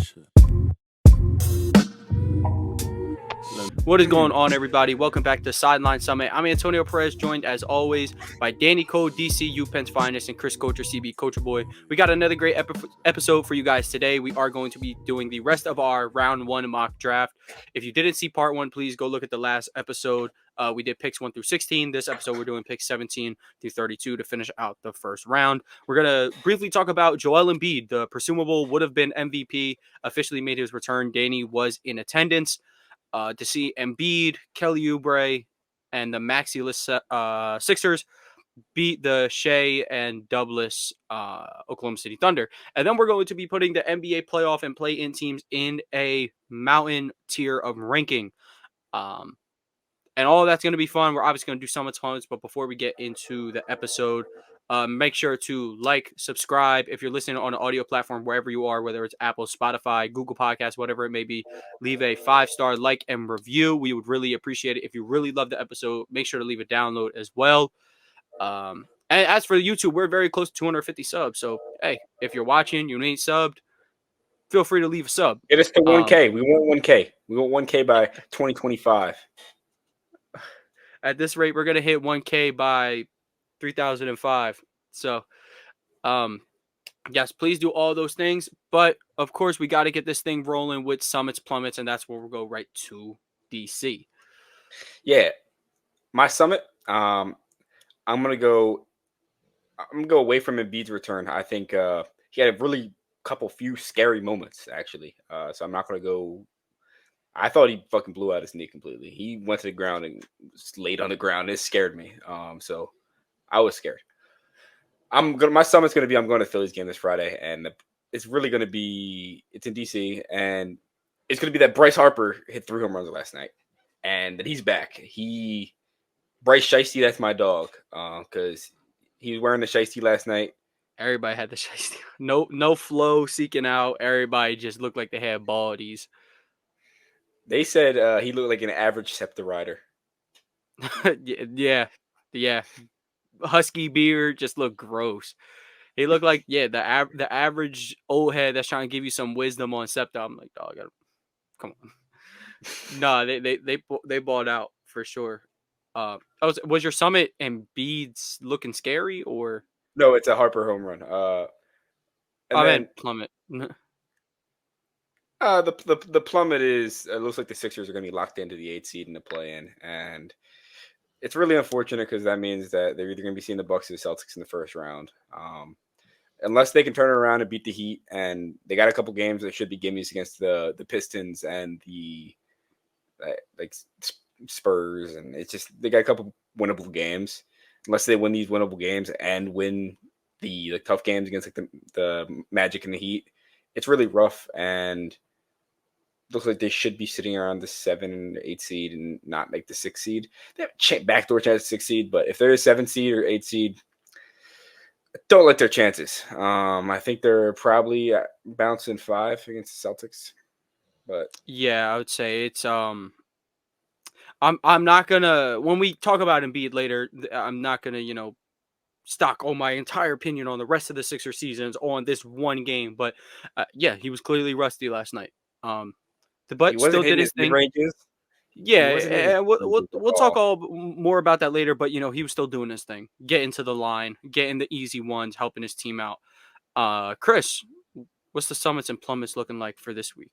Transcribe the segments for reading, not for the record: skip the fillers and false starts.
shit. What is going on, everybody? Welcome back to Sideline Summit. I'm Antonio Perez, joined as always by Danny Cole, DC UPenn's finest, and Chris Coacher, CB Coacher Boy. We got another great episode for you guys today. We are going to be doing the rest of our round one mock draft. If you didn't see part one, please go look at the last episode. We did picks 1 through 16. This episode, we're doing picks 17 through 32 to finish out the first round. We're going to briefly talk about Joel Embiid, the presumable would have been MVP, officially made his return. Danny was in attendance. To see Embiid, Kelly Oubre, and the Maxi Sixers beat the Shea and Douglas Oklahoma City Thunder. And then we're going to be putting the NBA playoff and play-in teams in a mountain tier of ranking. And all of that's going to be fun. We're obviously going to do summits, but before we get into the episode, make sure to like, subscribe. If you're listening on an audio platform, wherever you are, whether it's Apple, Spotify, Google Podcasts, whatever it may be, leave a 5-star like and review. We would really appreciate it. If you really love the episode, make sure to leave a download as well. And as for the YouTube, we're very close to 250 subs. So, hey, if you're watching, you ain't subbed, feel free to leave a sub. Get us to 1K. We want 1K. We want 1K by 2025. At this rate, we're going to hit 1K by 3005. So, yes, please do all those things. But, of course, we got to get this thing rolling with Summits, Plummets, and that's where we'll go right to DC. Yeah. My Summit, I'm going to go away from Embiid's return. I think he had a really few scary moments, actually. So I'm not going to go. I thought he fucking blew out his knee completely. He went to the ground and just laid on the ground. It scared me. So I was scared. My summit's going to be I'm going to Phillies game this Friday, and it's really going to be it's in DC, and it's going to be that Bryce Harper hit 3 home runs last night, and that he's back. Bryce Shiesty, that's my dog, because he was wearing the Shiesty last night. Everybody had the Shiesty. No flow seeking out. Everybody just looked like they had baldies. They said he looked like an average scepter rider. Yeah. Husky beard just looked gross. He looked like the average old head that's trying to give you some wisdom on Scepter. I'm like, dog, come on. No, they balled out for sure. Was your Summit and Embiid's looking scary or? No, it's a Harper home run. Then Plummet. The Plummet is. It looks like the Sixers are going to be locked into the 8th seed in the play-in, and it's really unfortunate because that means that they're either going to be seeing the Bucks or the Celtics in the first round, unless they can turn it around and beat the Heat. And they got a couple games that should be gimmies against the Pistons and the Spurs, and it's just they got a couple winnable games. Unless they win these winnable games and win the tough games against the Magic and the Heat, it's really rough and. Looks like they should be sitting around the 7 or 8 seed and not like the 6 seed. They have a backdoor chance at 6 seed, but if they're a 7 seed or 8 seed, don't let their chances. I think they're probably bouncing 5 against the Celtics. But yeah, I would say it's I'm not gonna when we talk about Embiid later, I'm not gonna stock all my entire opinion on the rest of the Sixer seasons on this one game. But yeah, he was clearly rusty last night. But still did his thing. Yeah, we'll talk more about that later. But he was still doing his thing, getting to the line, getting the easy ones, helping his team out. Chris, what's the Summits and Plummets looking like for this week?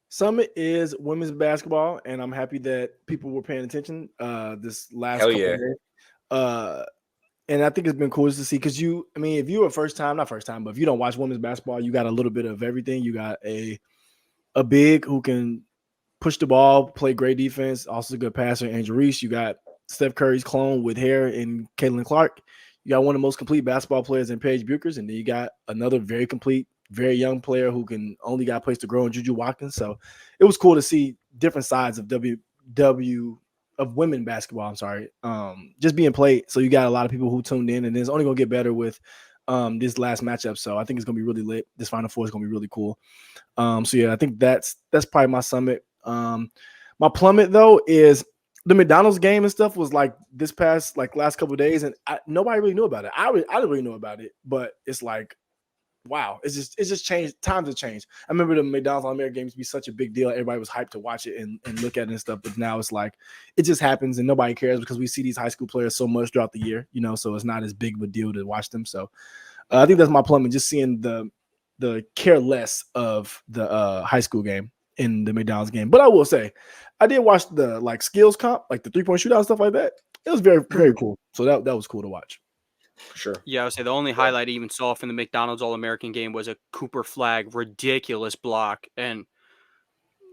Summit is women's basketball, and I'm happy that people were paying attention this last couple of days. And I think it's been cool to see because if you're not first time, but if you don't watch women's basketball, you got a little bit of everything. You got a big who can push the ball, play great defense, also a good passer, Angel Reese. You got Steph Curry's clone with hair and Caitlin Clark. You got one of the most complete basketball players in Paige Buchers, and then you got another very complete, very young player who can only got a place to grow in Juju Watkins. So it was cool to see different sides of women basketball. I'm sorry, just being played. So you got a lot of people who tuned in, and it's only gonna get better with this last matchup. So I think it's gonna be really lit. This Final Four is gonna be really cool. So yeah, I think that's probably my Summit. My Plummet though is the McDonald's game and stuff was like this past last couple of days, and nobody really knew about it. I didn't really know about it, but it's like wow, it's just changed. Times have changed. I remember the McDonald's All-American games be such a big deal. Everybody was hyped to watch it and look at it and stuff. But now it's like it just happens and nobody cares because we see these high school players so much throughout the year, so it's not as big of a deal to watch them. So I think that's my Plumbing, just seeing the care less of the high school game in the McDonald's game. But I will say, I did watch the skills comp, like the 3-point shootout stuff like that. It was very, very cool. So that was cool to watch. For sure. Yeah, I would say the only highlight I even saw from the McDonald's All-American game was a Cooper Flag ridiculous block, and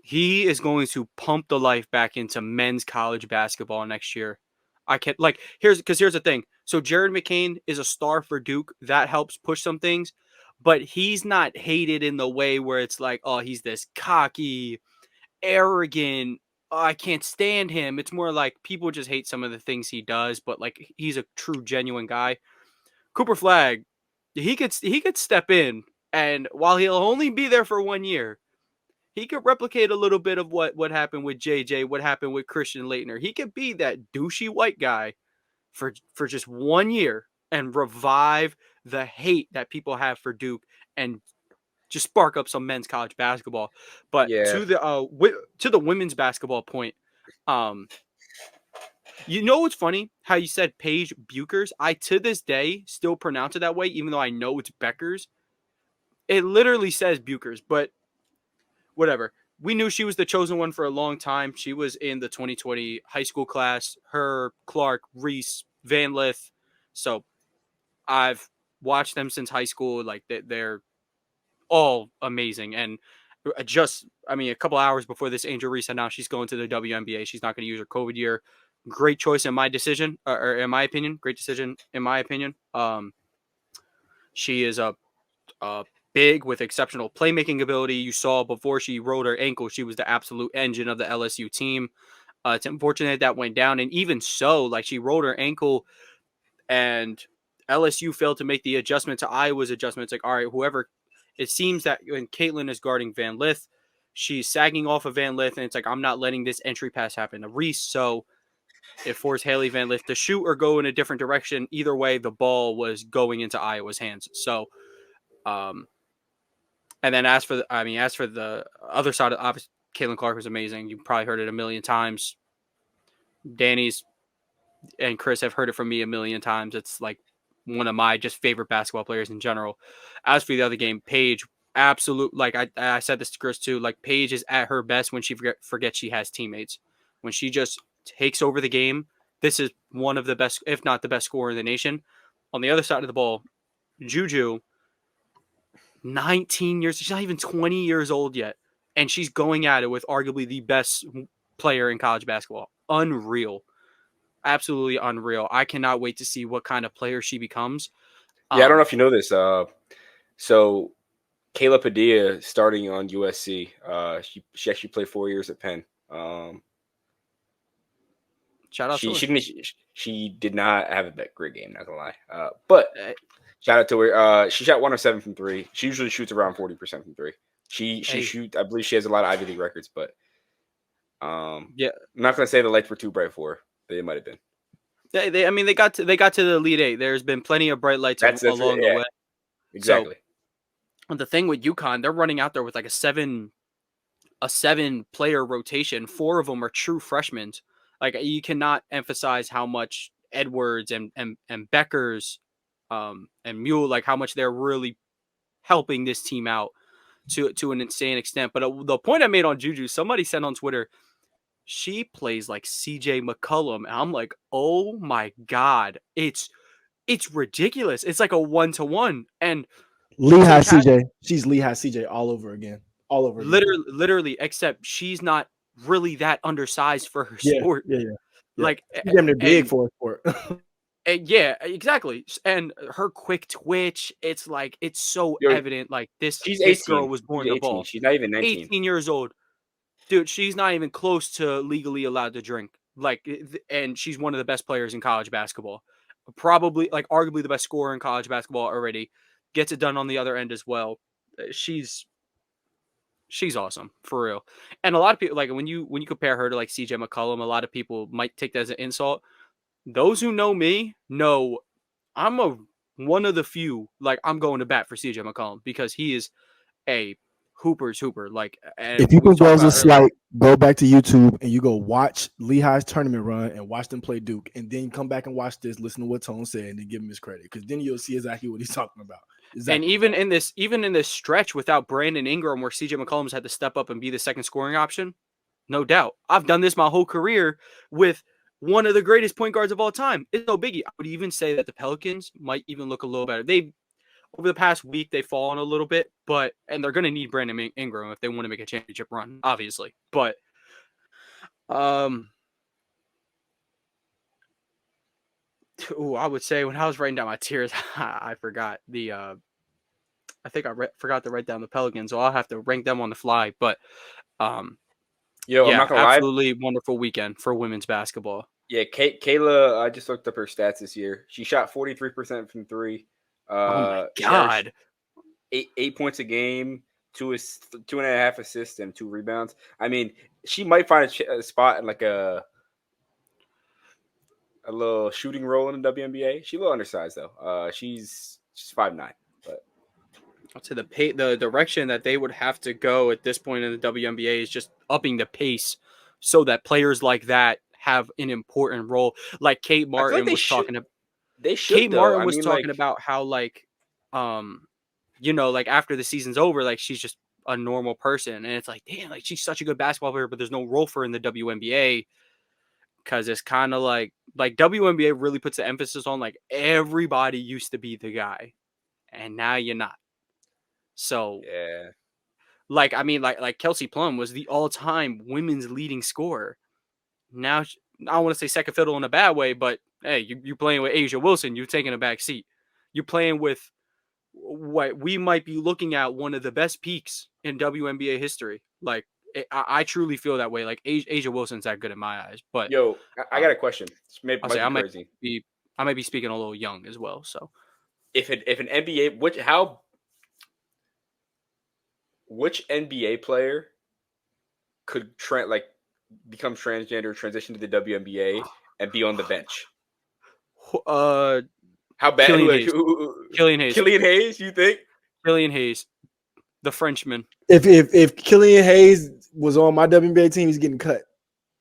he is going to pump the life back into men's college basketball next year. I can't here's the thing. So Jared McCain is a star for Duke. That helps push some things, but he's not hated in the way where it's like, oh, he's this cocky, arrogant, oh, I can't stand him. It's more like people just hate some of the things he does, but like he's a true, genuine guy. Cooper Flag, he could step in, and while he'll only be there for 1 year, he could replicate a little bit of what happened with JJ, what happened with Christian Laettner. He could be that douchey white guy for just 1 year and revive the hate that people have for Duke and just spark up some men's college basketball. But to the women's basketball point, what's funny? How you said Paige Buchers? I, to this day, still pronounce it that way, even though I know it's Beckers. It literally says Buchers, but whatever. We knew she was the chosen one for a long time. She was in the 2020 high school class. Her, Clark, Reese, Van Lith. So I've watched them since high school. Like they're all amazing. And a couple hours before this, Angel Reese announced she's going to the WNBA. She's not going to use her COVID year. Great choice in my decision, or in my opinion. Great decision in my opinion. She is a big with exceptional playmaking ability. You saw before she rolled her ankle, she was the absolute engine of the LSU team. It's unfortunate that went down, and even so, like she rolled her ankle, and LSU failed to make the adjustment to Iowa's adjustment. It's like, all right, whoever. It seems that when Caitlin is guarding Van Lith, she's sagging off of Van Lith, and it's like, I'm not letting this entry pass happen to Reese. So it forced Haley Van Lith to shoot or go in a different direction. Either way, the ball was going into Iowa's hands. So, and then as for the other side, obviously, Caitlin Clark was amazing. You probably heard it a million times. Danny's and Chris have heard it from me a million times. It's like one of my just favorite basketball players in general. As for the other game, Paige, absolute, like I said this to Chris too, like Paige is at her best when she forgets she has teammates. When she just takes over the game, this is one of the best, if not the best scorer in the nation. On the other side of the ball, Juju, 19 years, she's not even 20 years old yet, and she's going at it with arguably the best player in college basketball. Unreal. Absolutely unreal. I cannot wait to see what kind of player she becomes. Yeah, I don't know if you know this. So Kayla Padilla starting on USC. She actually played 4 years at Penn. Shout out to her. She did not have a great game, not gonna lie. But shout out to her. She shot 1 of 7 from 3. She usually shoots around 40% from 3. She shoots. I believe she has a lot of Ivy League records, but yeah, I'm not gonna say the lights were too bright for her. They might have been. They got to the Elite Eight. There's been plenty of bright lights along the way. Exactly. So, the thing with UConn, they're running out there with like a seven player rotation. 4 of them are true freshmen. Like you cannot emphasize how much Edwards and Beckers and Mule, like how much they're really helping this team out to an insane extent. But the point I made on Juju, somebody said on Twitter, she plays like CJ McCollum. And I'm like, oh my God. It's ridiculous. It's like a 1-to-1. And Lehigh CJ. She's Lehigh CJ all over again. All over again. Literally, except she's not really that undersized for her sport. Yeah. Like they're big for a sport. And yeah, exactly. And her quick twitch, it's like it's so evident. Like this girl was born the ball. She's not even 19. 18 years old. Dude, she's not even close to legally allowed to drink. Like, and she's one of the best players in college basketball. Probably, like, arguably the best scorer in college basketball already. Gets it done on the other end as well. She's awesome, for real. And a lot of people, like, when you compare her to, like, CJ McCollum, a lot of people might take that as an insult. Those who know me know I'm a one of the few, like, I'm going to bat for CJ McCollum because he is a hooper's hooper. Like, and If you we can go talked as a about earlier. slight, go back to YouTube and you go watch Lehigh's tournament run and watch them play Duke, and then come back and watch this, listen to what Tone said, and then give him his credit, because then you'll see exactly what he's talking about. Exactly. And even in this stretch without Brandon Ingram, where CJ McCollum's had to step up and be the second scoring option, no doubt. I've done this my whole career with one of the greatest point guards of all time. It's no biggie. I would even say that the Pelicans might even look a little better. They over the past week they've fallen a little bit, and they're going to need Brandon Ingram if they want to make a championship run, obviously. But I would say when I was writing down my tiers, I forgot the. I think I forgot to write down the Pelicans, so I'll have to rank them on the fly. But I'm yeah, not gonna absolutely wonderful weekend for women's basketball. Yeah, Kayla, I just looked up her stats this year. She shot 43% from three. Oh my God. 8 points a game, 2.5 assists, and 2 rebounds. I mean, she might find a spot in like a little shooting role in the WNBA. She's a little undersized though. She's 5'9". But I'd say the direction that they would have to go at this point in the WNBA is just upping the pace so that players like that have an important role. Like Kate Martin was talking about. They should. Kate Martin was talking about how, like, like after the season's over, like she's just a normal person, and it's like, damn, like she's such a good basketball player, but there's no role for her in the WNBA because it's kind of like WNBA really puts the emphasis on like everybody used to be the guy, and now you're not. So yeah, like I mean, like Kelsey Plum was the all-time women's leading scorer. Now I don't want to say second fiddle in a bad way, but hey, you're playing with Asia Wilson. You're taking a back seat. You're playing with what we might be looking at one of the best peaks in WNBA history. Like, I truly feel that way. Like, Asia Wilson's that good in my eyes. But yo, I got a question. I might be speaking a little young as well. So, if an NBA, which NBA player could become transgender, transition to the WNBA, and be on the bench? How bad? Killian Hayes. Killian Hayes, you think? Killian Hayes, the Frenchman. If Killian Hayes was on my WNBA team, he's getting cut.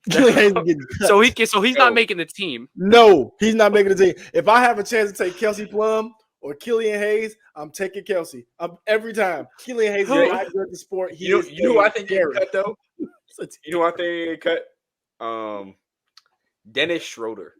Killian Hayes is getting cut. So he's not making the team. No, he's not making the team. If I have a chance to take Kelsey Plum or Killian Hayes, I'm taking Kelsey. Every time. Killian Hayes is not good at the sport. You know who I think getting cut though? You know what I think getting cut? Dennis Schroeder.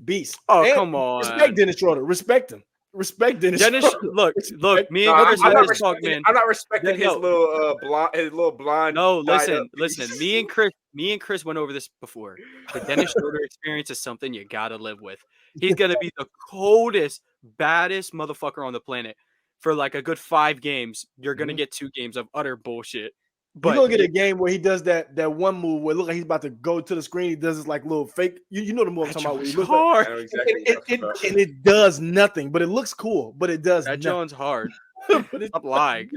Beast. Oh, come on. Respect Dennis Schroeder. Respect him. Respect Dennis Schroeder. Look, me and Chris had this talk, man. I'm not respecting his little blonde. No, listen. Me and Chris went over this before. The Dennis Schroeder experience is something you gotta live with. He's gonna be the coldest, baddest motherfucker on the planet for like a good 5 games. You're gonna get 2 games of utter bullshit. But you're gonna get a game where he does that one move where it looks like he's about to go to the screen. He does this like little fake. You know the move I'm talking about. It's hard. And it does nothing, but it looks cool. But it does. That Jones hard. Stop lying.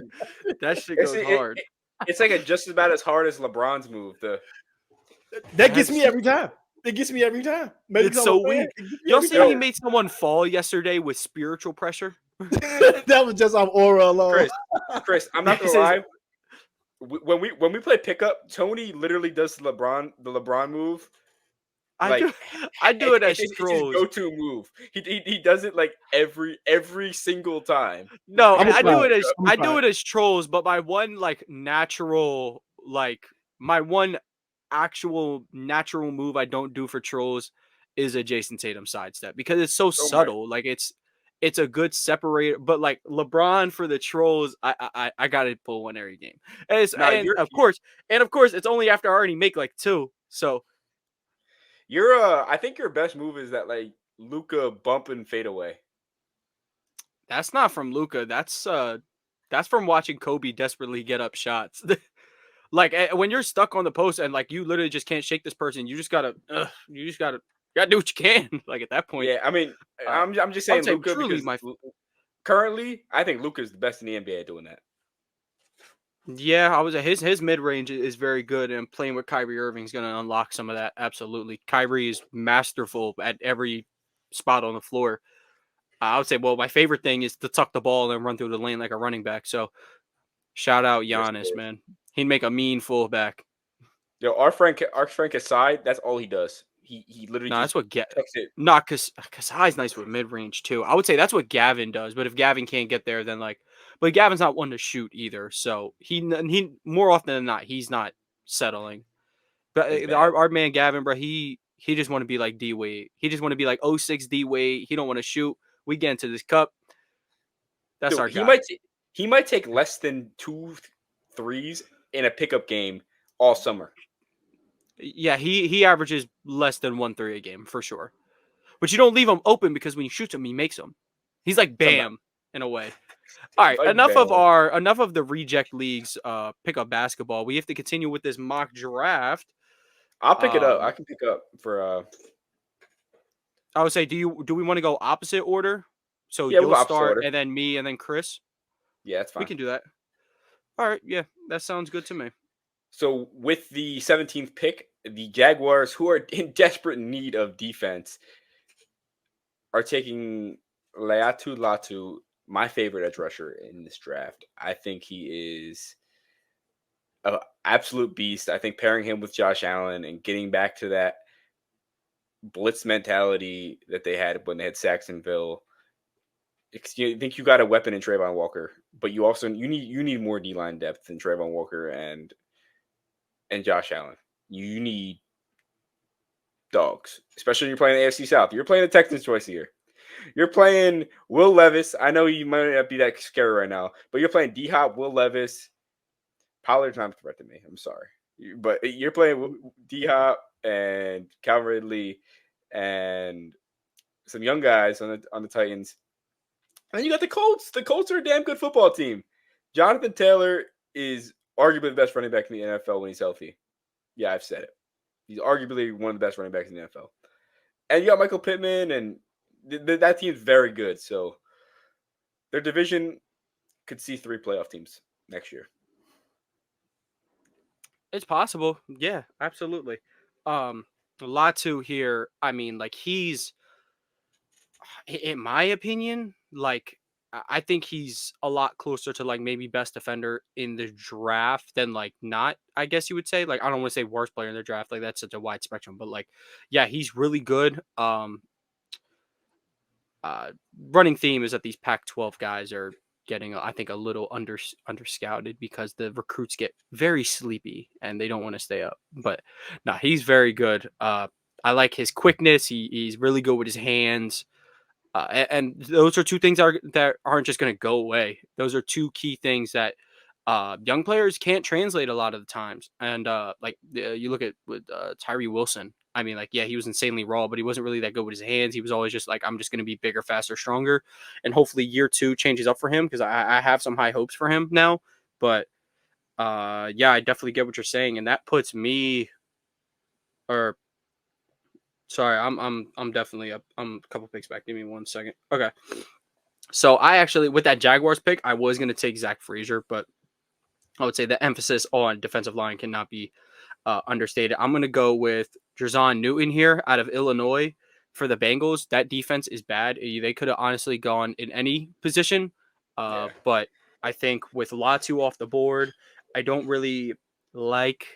That shit goes hard. It's like just about as hard as LeBron's move. That gets me every time. It gets me every time. Maybe it's so weak. Y'all see he made someone fall yesterday with spiritual pressure? That was just off aura alone. Chris, I'm not gonna lie. When we play pickup, Tony literally does the LeBron move. I do it as trolls. His go-to move. He does it like every single time. No, I do it as trolls. But my one actual natural move I don't do for trolls is a Jason Tatum sidestep because it's so subtle. Like it's a good separator, but like LeBron for the trolls, I gotta pull one every game. And of course, it's only after I already make like 2. So I think your best move is that like Luka bump and fade away. That's not from Luka. That's from watching Kobe desperately get up shots. Like when you're stuck on the post and like you literally just can't shake this person, you just gotta do what you can. Like at that point, yeah. I mean, I'm just saying Luka because currently, I think Luka is the best in the NBA at doing that. Yeah, his mid range is very good, and playing with Kyrie Irving is going to unlock some of that. Absolutely, Kyrie is masterful at every spot on the floor. I would say, well, my favorite thing is to tuck the ball and run through the lane like a running back. So shout out Giannis, man. He'd make a mean fullback. Yo, our Frank aside, that's all he does. He literally No, just that's what tucks it. not because High's nice with mid range too. I would say that's what Gavin does. But if Gavin can't get there, then but Gavin's not one to shoot either. So he more often than not he's not settling. But It's bad. our man Gavin, bro, he just want to be like D Wade. He just want to be like 06 D Wade. He don't want to shoot. We get into this cup. That's Dude, our guy. He might take less than 2 threes in a pickup game all summer. Yeah, he averages less than 1 3 a game for sure. But you don't leave him open because when you shoot him, he makes them. He's like Bam in a way. All right, Like enough of the reject leagues pickup basketball. We have to continue with this mock draft. I'll pick it up. I can pick up for I would say, do we want to go opposite order? So yeah, we'll you'll go opposite start order. and then me and then Chris. Yeah, that's fine. We can do that. All right, yeah, that sounds good to me. So with the 17th pick, the Jaguars, who are in desperate need of defense, are taking Laiatu Latu, my favorite edge rusher in this draft. I think he is an absolute beast. I think pairing him with Josh Allen and getting back to that blitz mentality that they had when they had Saxonville. You think you got a weapon in Trayvon Walker, but you need more D-line depth than Trayvon Walker and Josh Allen. You need dogs, especially when you're playing the AFC South. You're playing the Texans choice here. You're playing Will Levis. I know you might not be that scary right now, but you're playing D-Hop, Will Levis. Pollard's not a threat to me. I'm sorry. But you're playing D-Hop and Calvin Ridley and some young guys on the Titans. And then you got the Colts. The Colts are a damn good football team. Jonathan Taylor is arguably the best running back in the NFL when he's healthy. Yeah, I've said it. He's arguably one of the best running backs in the NFL. And you got Michael Pittman, and that team's very good. So their division could see 3 playoff teams next year. It's possible. Yeah, absolutely. Latu here, I mean, like he's, in my opinion, like I think he's a lot closer to like maybe best defender in the draft than like not, I guess you would say. Like I don't want to say worst player in the draft, like that's such a wide spectrum, but like yeah, he's really good. Running theme is that these Pac-12 guys are getting, I think, a little under scouted because the recruits get very sleepy and they don't want to stay up. But no, he's very good. I like his quickness. He's really good with his hands. And those are 2 things that aren't just going to go away. Those are 2 key things that young players can't translate a lot of the times. And you look at with Tyree Wilson. I mean, like, yeah, he was insanely raw, but he wasn't really that good with his hands. He was always just like, I'm just going to be bigger, faster, stronger. And hopefully year 2 changes up for him because I have some high hopes for him now. But yeah, I definitely get what you're saying. And that puts me, or sorry, I'm definitely up. I'm a couple picks back. Give me 1 second. Okay. So I actually, with that Jaguars pick, I was going to take Zach Frazier, but I would say the emphasis on defensive line cannot be understated. I'm going to go with Jerzon Newton here out of Illinois for the Bengals. That defense is bad. They could have honestly gone in any position, but I think with Latu off the board, I don't really like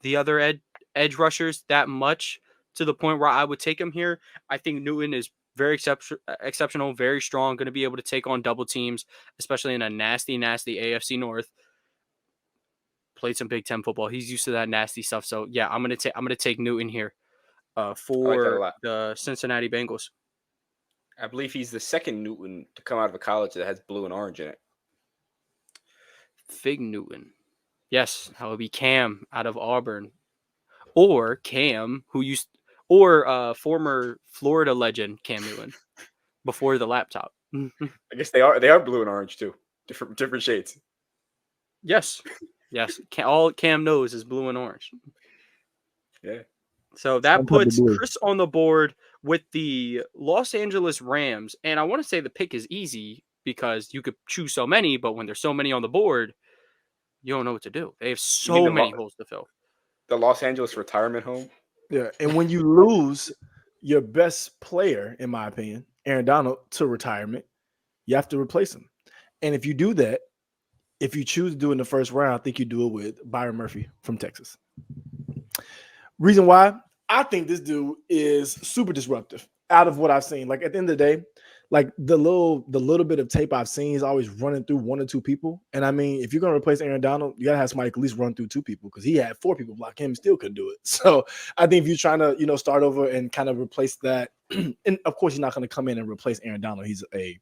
the other edge rushers that much to the point where I would take him here. I think Newton is very exceptional, very strong, going to be able to take on double teams, especially in a nasty AFC North. Played some Big Ten football. He's used to that nasty stuff. So yeah, I'm gonna take Newton here for the Cincinnati Bengals. I believe he's the second Newton to come out of a college that has blue and orange in it. Fig Newton. Yes, that would be Cam out of Auburn. Or Cam, former Florida legend Cam Newton before the laptop. I guess they are blue and orange too. Different shades. Yes. All Cam knows is blue and orange. Yeah. So that puts Chris on the board with the Los Angeles Rams. And I want to say the pick is easy because you could choose so many, but when there's so many on the board, you don't know what to do. They have so many holes to fill. The Los Angeles retirement home. Yeah. And when you lose your best player, in my opinion, Aaron Donald to retirement, you have to replace him. And if you do that, if you choose to do it in the first round, I think you do it with Byron Murphy from Texas. Reason why? I think this dude is super disruptive out of what I've seen. Like at the end of the day, like the little bit of tape I've seen is always running through 1 or 2 people. And I mean, if you're going to replace Aaron Donald, you got to have somebody at least run through 2 people because he had 4 people block him, still couldn't do it. So I think if you're trying to, start over and kind of replace that, and of course, he's not going to come in and replace Aaron Donald. He's a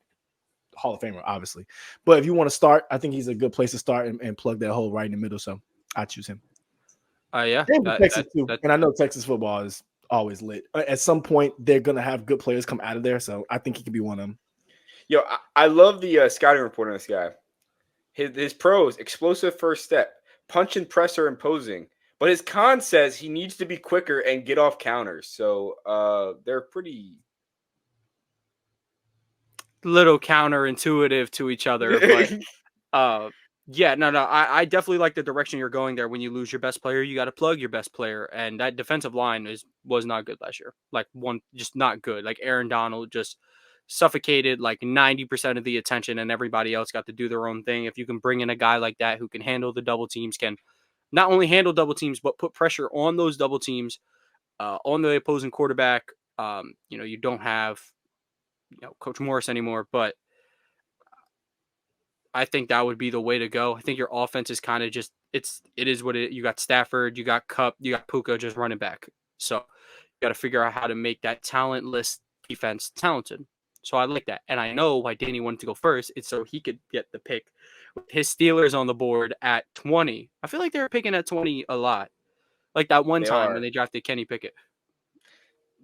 Hall of Famer, obviously. But if you want to start, I think he's a good place to start and plug that hole right in the middle. So I choose him. Yeah. Texas too. And I know Texas football is always lit. At some point, they're going to have good players come out of there. So I think he could be one of them. Yo, I love the scouting report on this guy. His pros, explosive first step, punch and presser imposing. But his con says he needs to be quicker and get off counters. So they're pretty little counterintuitive to each other. But yeah, no. I definitely like the direction you're going there. When you lose your best player, you got to plug your best player. And that defensive line was not good last year. Like just not good. Like Aaron Donald just suffocated like 90% of the attention and everybody else got to do their own thing. If you can bring in a guy like that who can handle the double teams, can not only handle double teams, but put pressure on those double teams, on the opposing quarterback. You don't have, Coach Morris anymore, but I think that would be the way to go. I think your offense is kind of just, it is what you got Stafford, you got Kupp, you got Puka just running back. So you got to figure out how to make that talentless defense talented. So I like that. And I know why Danny wanted to go first. It's so he could get the pick with his Steelers on the board at 20. I feel like they were picking at 20 a lot. Like that one time when they drafted Kenny Pickett.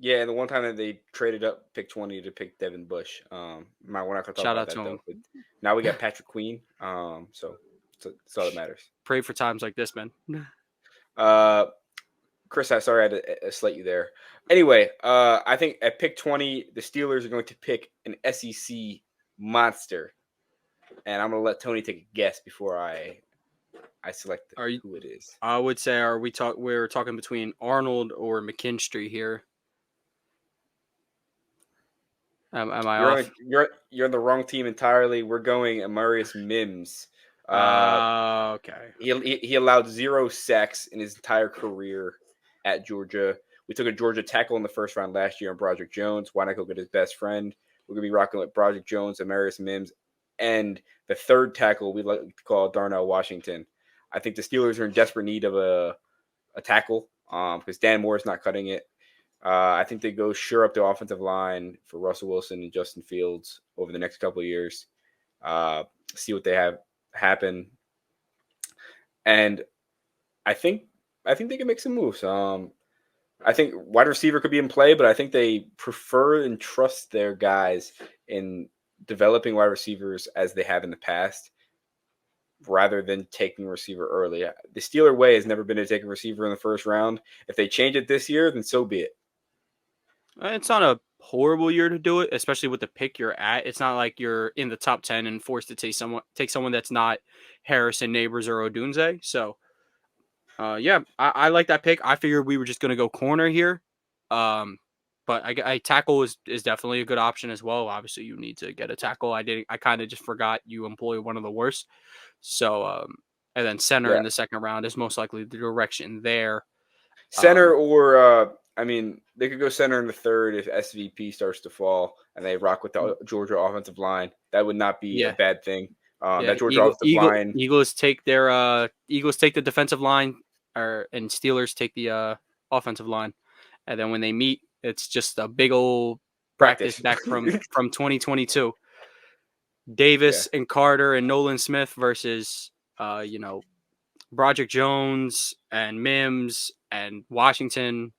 Yeah, and the one time that they traded up pick 20 to pick Devin Bush. We're not going to talk about that, though. But now we got Patrick Queen. So that's all that matters. Pray for times like this, man. Chris, I'm sorry I had to slate you there. Anyway, I think at pick 20, the Steelers are going to pick an SEC monster. And I'm going to let Tony take a guess before I select who it is. I would say, we're talking between Arnold or McKinstry here. Am I off? You're on the wrong team entirely. We're going Amarius Mims. Okay. He allowed 0 sacks in his entire career at Georgia. We took a Georgia tackle in the first round last year on Broderick Jones. Why not go get his best friend? We're going to be rocking with Broderick Jones, Amarius Mims, and the third tackle we like to call Darnell Washington. I think the Steelers are in desperate need of a tackle because Dan Moore is not cutting it. I think they go shore up the offensive line for Russell Wilson and Justin Fields over the next couple of years. See what they have happen. And I think they can make some moves. I think wide receiver could be in play, but I think they prefer and trust their guys in developing wide receivers as they have in the past, rather than taking a receiver early. The Steeler way has never been to take a receiver in the first round. If they change it this year, then so be it. It's not a horrible year to do it, especially with the pick you're at. It's not like you're in the top 10 and forced to take someone that's not Harrison, Neighbors, or Odunze. So, yeah, I like that pick. I figured we were just going to go corner here. But I tackle is definitely a good option as well. Obviously, you need to get a tackle. I kind of just forgot you employ one of the worst. So, and then center in the second round is most likely the direction there. Center they could go center in the third if SVP starts to fall and they rock with the Georgia offensive line. That would not be a bad thing. That Georgia offensive line. Eagles take the defensive line, and Steelers take the offensive line, and then when they meet, it's just a big old practice back from 2022. Davis and Carter and Nolan Smith versus Broderick Jones and Mims and Washington.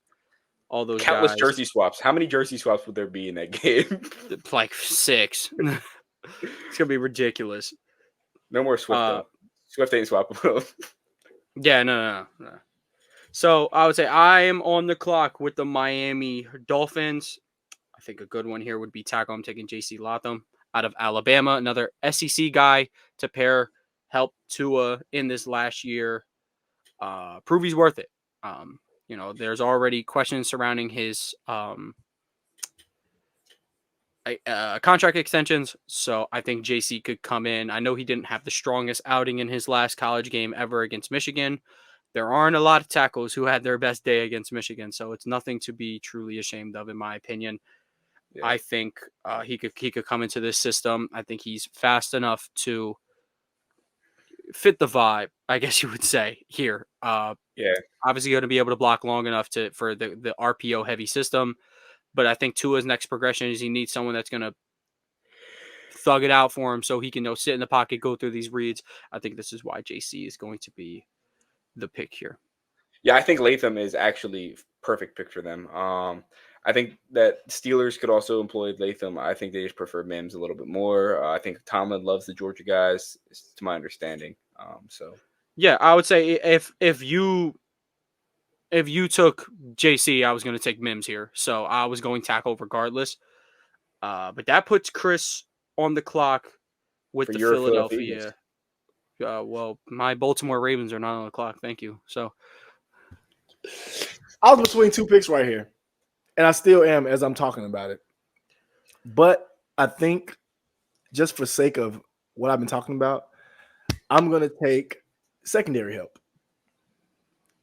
All those countless guys. Jersey swaps. How many jersey swaps would there be in that game? Like 6. It's gonna be ridiculous. No more Swift though. Swift ain't swappable. Yeah, no. So I would say I am on the clock with the Miami Dolphins. I think a good one here would be tackle. I'm taking J.C. Latham out of Alabama, another SEC guy to help Tua in this last year. Prove he's worth it. There's already questions surrounding his contract extensions. So I think JC could come in. I know he didn't have the strongest outing in his last college game ever against Michigan. There aren't a lot of tackles who had their best day against Michigan, so it's nothing to be truly ashamed of, in my opinion. Yeah. I think he could come into this system. I think he's fast enough to fit the vibe, I guess you would say here. Obviously going to be able to block long enough for the RPO heavy system. But I think Tua's next progression is he needs someone that's going to thug it out for him so he can sit in the pocket, go through these reads. I think this is why JC is going to be the pick here. Yeah, I think Latham is actually perfect pick for them. I think that Steelers could also employ Latham. I think they just prefer Mims a little bit more. I think Tomlin loves the Georgia guys, to my understanding. Yeah, I would say if you took JC, I was going to take Mims here. So I was going tackle regardless. But that puts Chris on the clock with the Philadelphia. Well, my Baltimore Ravens are not on the clock. Thank you. So I was between two picks right here, and I still am as I'm talking about it. But I think just for sake of what I've been talking about, I'm going to take secondary help.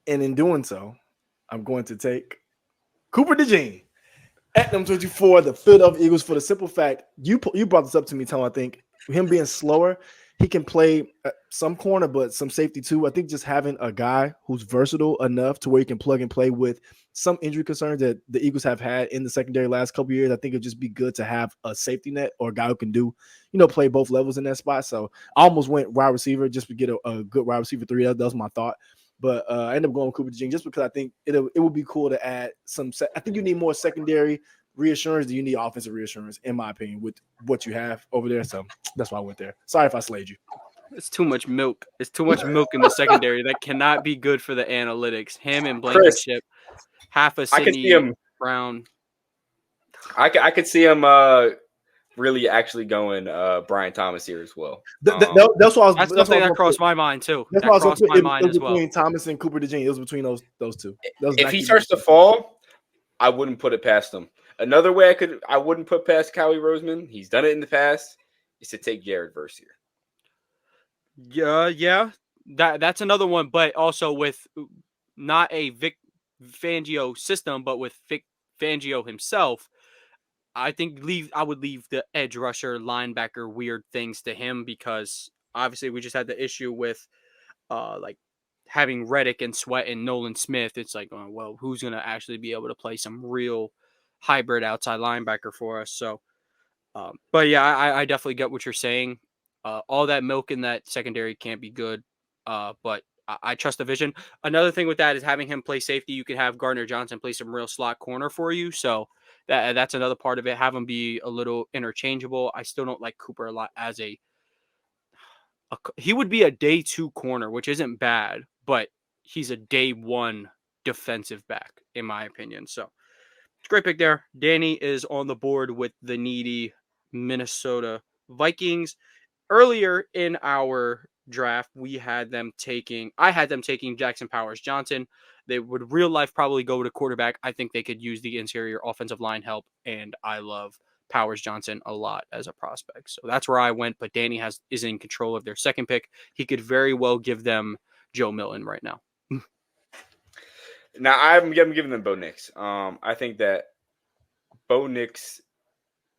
And in doing so, I'm going to take Cooper DeJean at number 24, the Philadelphia Eagles, for the simple fact, you brought this up to me, Tom. I think him being slower, he can play some corner, but some safety too. I think just having a guy who's versatile enough to where he can plug and play with some injury concerns that the Eagles have had in the secondary last couple of years, I think it'd just be good to have a safety net or a guy who can do, play both levels in that spot. So I almost went wide receiver just to get a good wide receiver 3. That was my thought. But I ended up going with Cooper DeJean just because I think it would be cool to add some. I think you need more secondary reassurance than you need offensive reassurance, in my opinion, with what you have over there. So that's why I went there. Sorry if I slayed you. It's too much milk. It's too much milk in the secondary. That cannot be good for the analytics. Him and Blankenship, half a Sidney Brown. I could see him really actually going Brian Thomas here as well. That's what I was. That's something that crossed my mind too. That's what crossed my mind as well. Between Thomas and Cooper DeJean, it was between those two. If he starts to fall, I wouldn't put it past him. Another way I wouldn't put past Howie Roseman, he's done it in the past, is to take Jared Verse here. Yeah. That's another one, but also with not a Vic Fangio system, but with Vic Fangio himself. I think I would leave the edge rusher, linebacker, weird things to him because obviously we just had the issue with like having Reddick and Sweat and Nolan Smith. It's like, well, who's going to actually be able to play some real hybrid outside linebacker for us? So, but yeah, I definitely get what you're saying. All that milk in that secondary can't be good, but I trust the vision. Another thing with that is having him play safety. You can have Gardner Johnson play some real slot corner for you. So that's another part of it. Have him be a little interchangeable. I still don't like Cooper a lot as he would be a day 2 corner, which isn't bad, but he's a day 1 defensive back, in my opinion. So it's a great pick there. Danny is on the board with the needy Minnesota Vikings. Earlier in our draft, I had them taking Jackson Powers Johnson. They would real life probably go to quarterback. I think they could use the interior offensive line help, and I love Powers Johnson a lot as a prospect. So that's where I went, but Danny is in control of their second pick. He could very well give them Joe Milton right now. Now I'm giving them Bo Nix. I think that Bo Nix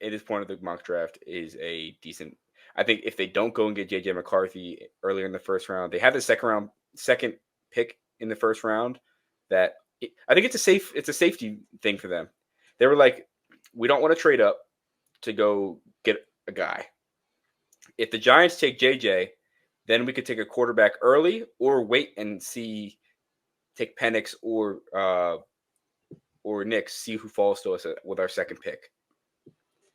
at this point of the mock draft is a decent. I think if they don't go and get JJ McCarthy earlier in the first round, they have the second pick in the first round. I think it's a safety thing for them. They were like, we don't want to trade up to go get a guy. If the Giants take JJ, then we could take a quarterback early or wait and take Penix or Nix, see who falls to us with our second pick.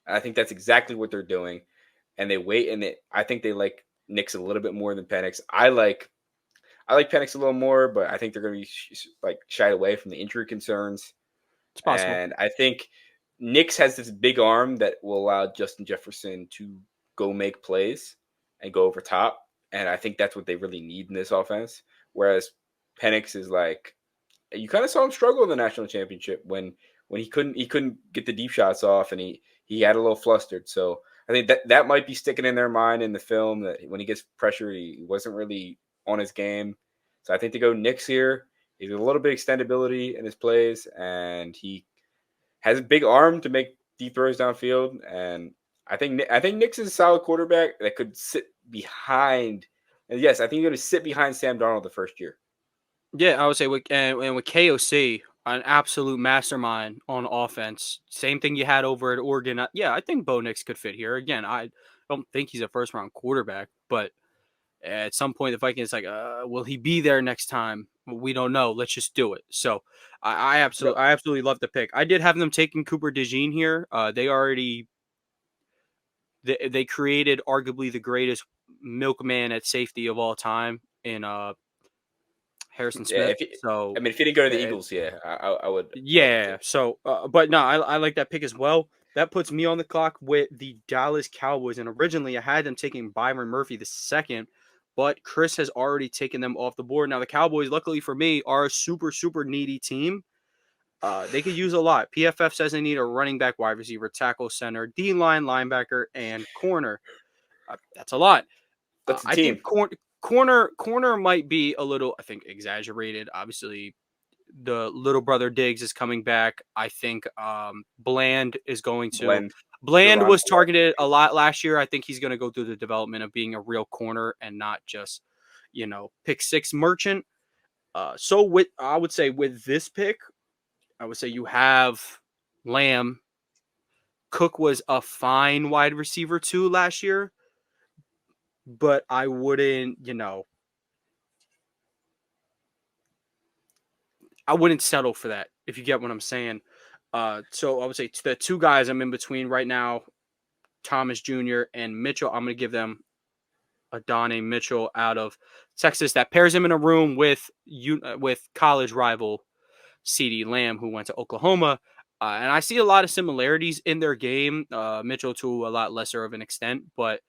I think that's exactly what they're doing. And they wait, and I think they like Nix a little bit more than Penix. I like Penix a little more, but I think they're going to be shied away from the injury concerns. It's possible. And I think Nix has this big arm that will allow Justin Jefferson to go make plays and go over top. And I think that's what they really need in this offense. Whereas Penix is like, you kind of saw him struggle in the national championship when when he couldn't get the deep shots off, and he had a little flustered. So I think that might be sticking in their mind in the film, that when he gets pressure, he wasn't really on his game. So I think to go Knicks here, he's a little bit extendability in his plays, and he has a big arm to make deep throws downfield. And I think Knicks is a solid quarterback that could sit behind. And yes, I think he's going to sit behind Sam Darnold the first year. Yeah, I would say with KOC, an absolute mastermind on offense. Same thing you had over at Oregon. Yeah, I think Bo Nix could fit here. Again, I don't think he's a first round quarterback, but at some point the Vikings will he be there next time? We don't know. Let's just do it. So I absolutely love the pick. I did have them taking Cooper DeJean here. They created arguably the greatest milkman at safety of all time in Harrison Smith. If he didn't go to the Eagles, I would. Yeah. But no, I like that pick as well. That puts me on the clock with the Dallas Cowboys. And originally I had them taking Byron Murphy the second, but Chris has already taken them off the board. Now the Cowboys, luckily for me, are a super, super needy team. They could use a lot. PFF says they need a running back, wide receiver, tackle, center, D-line, linebacker, and corner. That's a lot. That's the I team. think corner might be a little, I think, exaggerated. Obviously, the little brother Diggs is coming back. I think Bland is going to. Bland was targeted a lot last year. I think he's going to go through the development of being a real corner and not just, pick six merchant. I would say with this pick, I would say you have Lamb. Cook was a fine wide receiver too last year, but I wouldn't, I wouldn't settle for that, if you get what I'm saying. So I would say the two guys I'm in between right now, Thomas Jr. and Mitchell, I'm going to give them Adonai Mitchell out of Texas. That pairs him in a room with college rival CeeDee Lamb, who went to Oklahoma. And I see a lot of similarities in their game. Mitchell to a lot lesser of an extent, but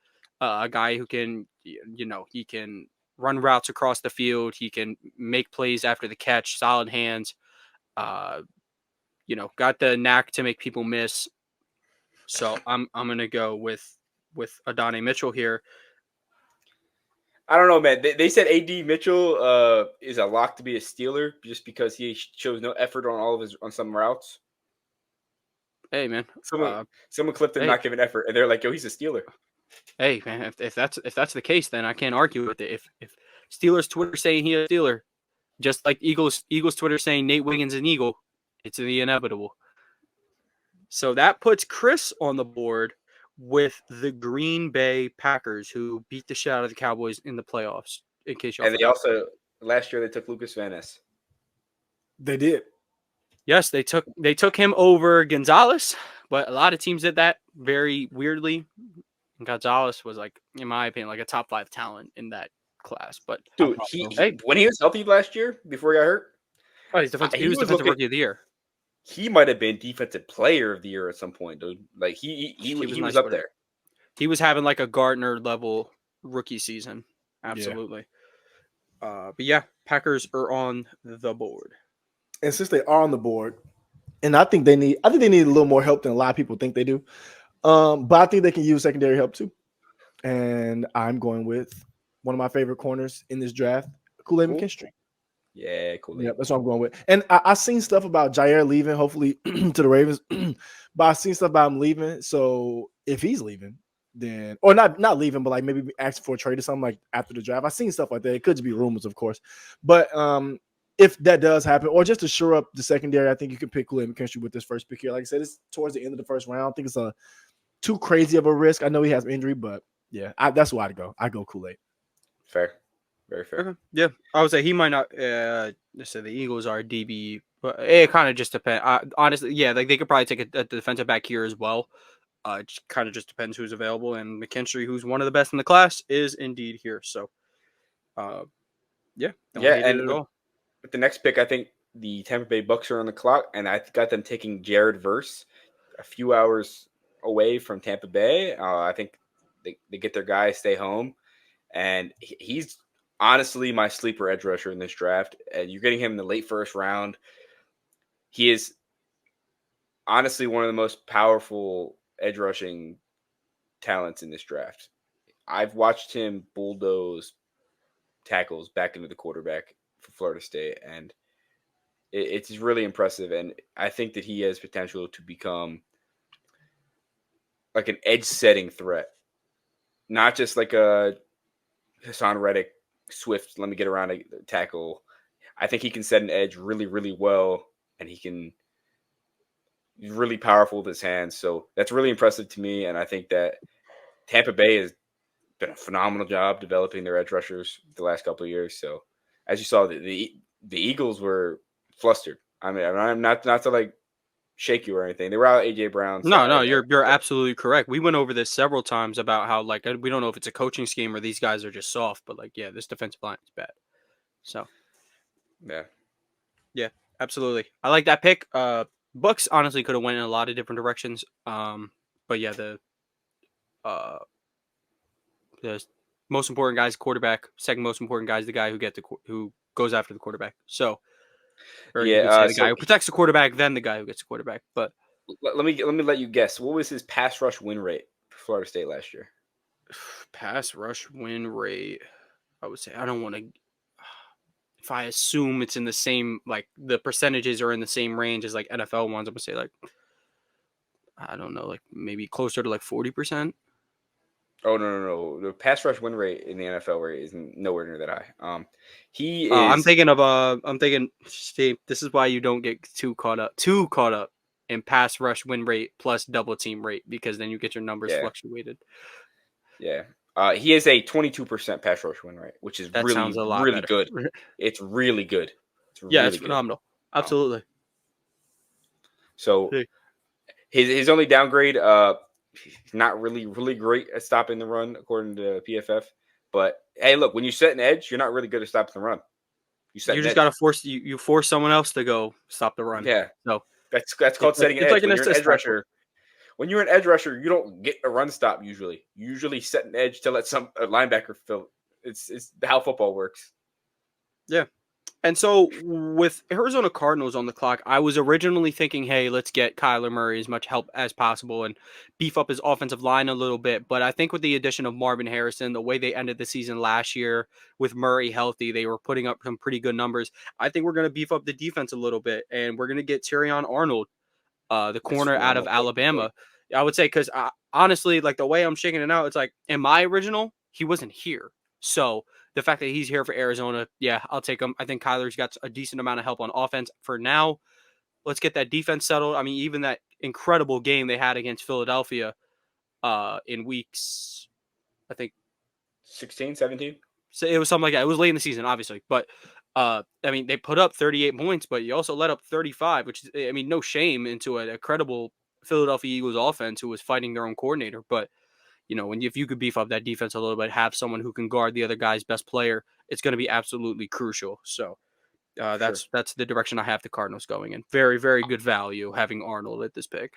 a guy who can, he can run routes across the field. He can make plays after the catch, solid hands. Got the knack to make people miss. So I'm gonna go with Adonai Mitchell here. I don't know, man. They said AD Mitchell is a lock to be a Steeler just because he shows no effort on some routes. Hey, man. Someone clipped him not giving effort, and they're like, "Yo, he's a Steeler." Hey, man. If that's the case, then I can't argue with it. If Steelers Twitter saying he's a Steeler, just like Eagles Twitter saying Nate Wiggins an Eagle, it's the inevitable. So that puts Chris on the board with the Green Bay Packers, who beat the shit out of the Cowboys in the playoffs. In case y'all. And they also last year they took Lucas Van Ness. They did. Yes, they took him over Gonzalez, but a lot of teams did that very weirdly. Gonzalez was, like, in my opinion, like a top 5 talent in that class. But dude, when he was healthy last year before he got hurt, he was defensive rookie of the year. He might have been defensive player of the year at some point, dude. Like he was up there. He was having like a Gardner level rookie season. Absolutely. Yeah. But yeah, Packers are on the board. And since they are on the board, and I think they need a little more help than a lot of people think they do. But I think they can use secondary help too. And I'm going with one of my favorite corners in this draft, Kool-Aid McKinstry. Yeah, Kool-Aid. Yeah, that's what I'm going with. And I seen stuff about Jair leaving, hopefully to the Ravens. But I seen stuff about him leaving. So if he's leaving, then or not leaving, but like maybe asking for a trade or something like after the draft. I seen stuff like that. It could just be rumors, of course. But if that does happen, or just to shore up the secondary, I think you can pick Kool-Aid McKinstry with this first pick here. Like I said, it's towards the end of the first round. I think it's too crazy of a risk. I know he has injury, but yeah, that's why I'd go. I go Kool-Aid. Fair. Very fair. Okay. Yeah, I would say he might not. So the Eagles are DB, but it kind of just depends. Honestly, yeah, like they could probably take a defensive back here as well. It kind of just depends who's available. And McKinstry, who's one of the best in the class, is indeed here. So, yeah, and with the next pick, I think the Tampa Bay Bucks are on the clock, and I got them taking Jared Verse a few hours away from Tampa Bay. I think they get their guy, stay home, and he's honestly my sleeper edge rusher in this draft. And you're getting him in the late first round. He is honestly one of the most powerful edge rushing talents in this draft. I've watched him bulldoze tackles back into the quarterback for Florida State, and it's really impressive. And I think that he has potential to become like an edge setting threat, not just like a Hassan Reddick Swift. Let me get around a tackle. I think he can set an edge really, really well, and he's really powerful with his hands. So that's really impressive to me. And I think that Tampa Bay has been a phenomenal job developing their edge rushers the last couple of years. So as you saw, the Eagles were flustered. I mean, I'm not to like shake you or anything. They were out AJ Brown. No, you're absolutely correct. We went over this several times about how like we don't know if it's a coaching scheme or these guys are just soft, but like yeah, this defensive line is bad. So yeah, absolutely. I like that pick. Bucks honestly could have went in a lot of different directions. But yeah, the most important guy is quarterback. Second most important guy is the guy who goes after the quarterback. So, or you could say the guy who protects the quarterback, then the guy who gets the quarterback. But let me let you guess. What was his pass rush win rate for Florida State last year? Pass rush win rate. I would say I don't want to. If I assume it's in the same, like the percentages are in the same range as like NFL ones, I'm gonna say like I don't know, like maybe closer to like 40%. Oh no! The pass rush win rate in the NFL rate is nowhere near that high. He is. I'm thinking. Steve, this is why you don't get too caught up in pass rush win rate plus double team rate, because then you get your numbers fluctuated. Yeah. He is a 22% pass rush win rate, which is really good. It's really good. It's phenomenal. Absolutely. So his only downgrade, he's not really great at stopping the run according to PFF. But hey, look, when you set an edge, you're not really good at stopping the run. You just gotta force someone else to go stop the run. Yeah. So that's called setting an edge. Like when you're an edge rusher. When you're an edge rusher, you don't get a run stop usually. You usually set an edge to let a linebacker fill. It's how football works. Yeah. And so with Arizona Cardinals on the clock, I was originally thinking, hey, let's get Kyler Murray as much help as possible and beef up his offensive line a little bit. But I think with the addition of Marvin Harrison, the way they ended the season last year with Murray healthy, they were putting up some pretty good numbers. I think we're going to beef up the defense a little bit, and we're going to get Terrion Arnold, the corner out of Alabama. I would say, because honestly, like the way I'm shaking it out, it's like in my original, he wasn't here. So the fact that he's here for Arizona, yeah, I'll take him. I think Kyler's got a decent amount of help on offense for now. Let's get that defense settled. I mean, even that incredible game they had against Philadelphia in weeks, I think 16, 17. So it was something like that. It was late in the season, obviously, but I mean, they put up 38 points, but you also let up 35, which is, I mean, no shame into a credible Philadelphia Eagles offense who was fighting their own coordinator. But, you know, if you could beef up that defense a little bit, have someone who can guard the other guy's best player, it's going to be absolutely crucial. So that's the direction I have the Cardinals going in. Very, very good value having Arnold at this pick.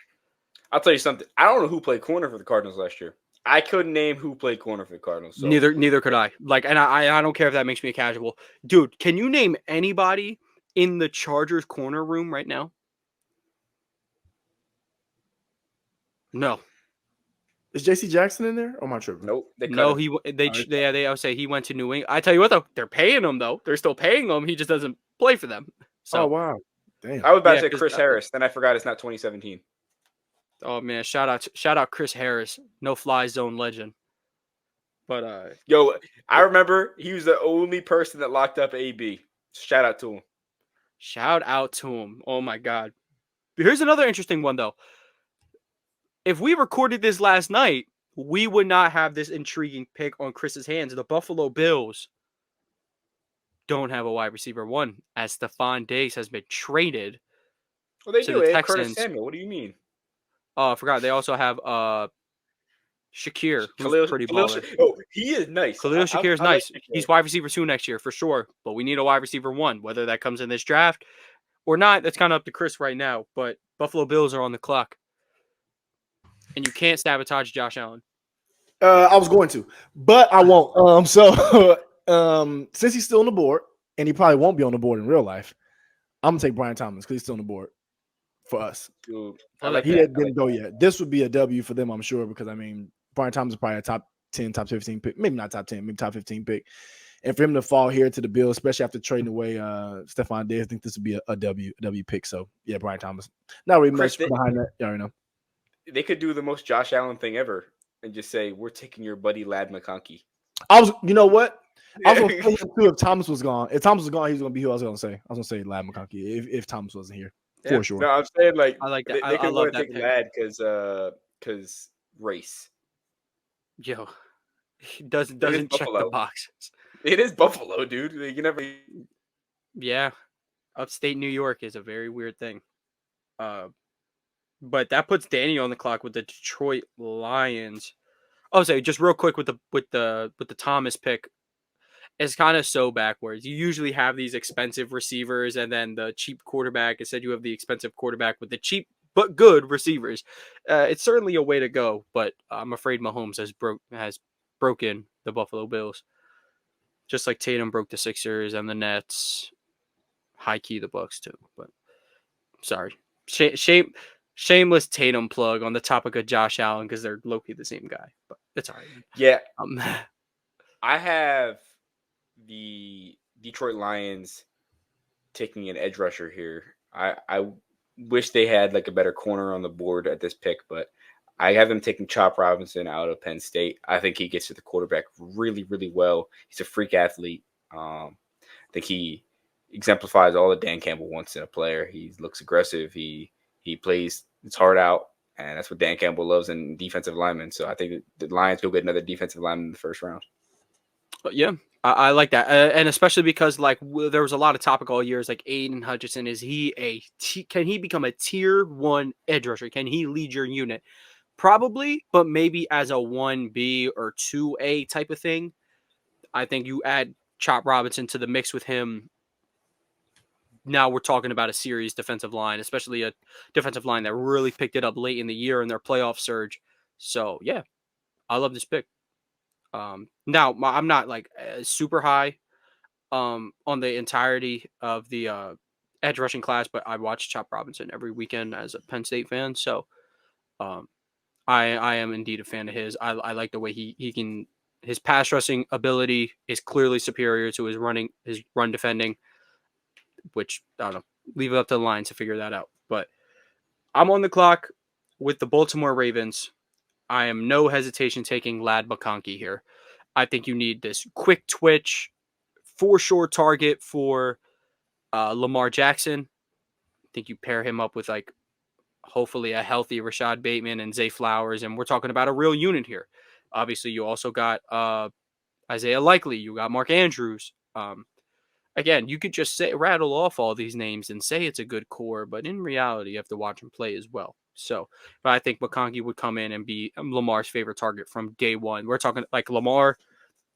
I'll tell you something. I don't know who played corner for the Cardinals last year. I couldn't name who played corner for the Cardinals. So. Neither could I. Like, and I don't care if that makes me a casual. Dude, can you name anybody in the Chargers corner room right now? No. Is J.C. Jackson in there? Oh, my tripping. Nope. I would say he went to New England. I tell you what, though, they're paying him, though. They're still paying him. He just doesn't play for them. So, oh, wow. Damn. I was about to say Chris Harris. Then I forgot it's not 2017. Oh, man. Shout out Chris Harris. No fly zone legend. But, yo, I remember he was the only person that locked up AB. Shout out to him. Oh, my God. Here's another interesting one, though. If we recorded this last night, we would not have this intriguing pick on Chris's hands. The Buffalo Bills don't have a wide receiver one, as Stephon Diggs has been traded. Well, they do. They have Curtis Samuel. What do you mean? Oh, I forgot. They also have Shakir, who's pretty baller. He is nice. Khalil Shakir is nice. Like he's wide receiver 2 next year for sure, but we need a wide receiver 1. Whether that comes in this draft or not, that's kind of up to Chris right now. But Buffalo Bills are on the clock. And you can't sabotage Josh Allen. I was going to, but I won't. Since he's still on the board, and he probably won't be on the board in real life, I'm gonna take Brian Thomas because he's still on the board. for us. Dude, I Well, like He that. didn't go yet. This would be a W for them, I'm sure, because I mean, Brian Thomas is probably a top 10, top 15 pick, maybe not top 10, maybe top 15 pick. And for him to fall here to the Bills, especially after trading away Stephon Diggs, I think this would be a W pick. So yeah, Brian Thomas. Not really Chris, much behind that. You already know. they could do the most Josh Allen thing ever and just say, "We're taking your buddy Lad McConkey." You know what? I was gonna say him too if Thomas was gone. If Thomas was gone, he was gonna be who I was gonna say. I was gonna say Lad McConkey if Thomas wasn't here. Yeah. For sure. No, I'm saying like I like that. they I could love want to that take pick. Lad because race. Yo, he doesn't check the Buffalo. boxes. It is Buffalo, dude. You can never. Yeah, upstate New York is a very weird thing. But that puts Danny on the clock with the Detroit Lions. Oh, so just real quick with the Thomas pick, it's kind of so backwards. You usually have these expensive receivers and then the cheap quarterback. Instead, you have the expensive quarterback with the cheap but good receivers. It's certainly a way to go, but I'm afraid Mahomes has broken the Buffalo Bills, just like Tatum broke the Sixers and the Nets. High key the Bucks too, but sorry, shameless Tatum plug on the topic of Josh Allen because they're low-key the same guy, but it's all right. Yeah, I have the Detroit Lions taking an edge rusher here. I wish they had like a better corner on the board at this pick, but I have them taking Chop Robinson out of Penn State. I think he gets to the quarterback really, really well. He's a freak athlete. I think he exemplifies all that Dan Campbell wants in a player. He looks aggressive. He plays his heart out, and that's what Dan Campbell loves in defensive linemen. So I think the Lions go get another defensive lineman in the first round. But yeah, I like that, and especially because like there was a lot of topic all years. Like Aiden Hutchinson, can he become a tier 1 edge rusher? Can he lead your unit? Probably, but maybe as a 1B or 2A type of thing. I think you add Chop Robinson to the mix with him. Now we're talking about a serious defensive line, especially a defensive line that really picked it up late in the year in their playoff surge. So yeah, I love this pick. Now I'm not like super high on the entirety of the edge rushing class, but I watch Chop Robinson every weekend as a Penn State fan. So I am indeed a fan of his. I like the way he can, his pass rushing ability is clearly superior to his run defending, which I don't know, leave it up to the Lions to figure that out. But I'm on the clock with the Baltimore Ravens. I am no hesitation taking Lad McConkey here. I think you need this quick twitch, for sure target for Lamar Jackson. I think you pair him up with like hopefully a healthy Rashad Bateman and Zay Flowers, and we're talking about a real unit here. Obviously, you also got Isaiah Likely. You got Mark Andrews. Again, you could just rattle off all these names and say it's a good core, but in reality, you have to watch him play as well. So, but I think McConkey would come in and be Lamar's favorite target from day one. We're talking like Lamar.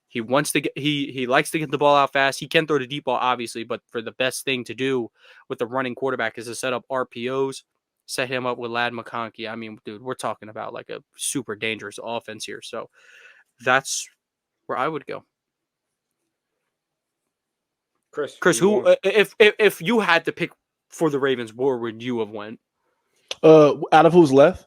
He wants to get, he likes to get the ball out fast. He can throw the deep ball, obviously, but for the best thing to do with the running quarterback is to set up RPOs, set him up with Lad McConkey. I mean, dude, we're talking about like a super dangerous offense here. So that's where I would go. Chris, who if you had to pick for the Ravens, where would you have went? Out of who's left?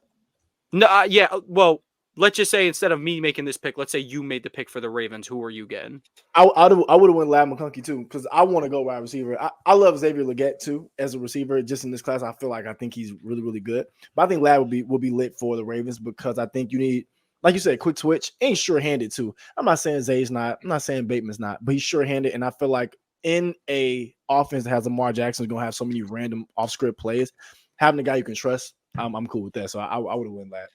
No, yeah. Well, let's just say instead of me making this pick, let's say you made the pick for the Ravens. Who are you getting? I would have went Lad McConkey too because I want to go wide receiver. I love Xavier Legette too as a receiver. Just in this class, I think he's really, really good. But I think Lad will be lit for the Ravens because I think you need, like you said, quick twitch and sure-handed too. I'm not saying Zay's not. I'm not saying Bateman's not, but he's sure-handed, and I feel like in a offense that has Lamar Jackson is going to have so many random off-script plays, having a guy you can trust, I'm cool with that. So I would have went that.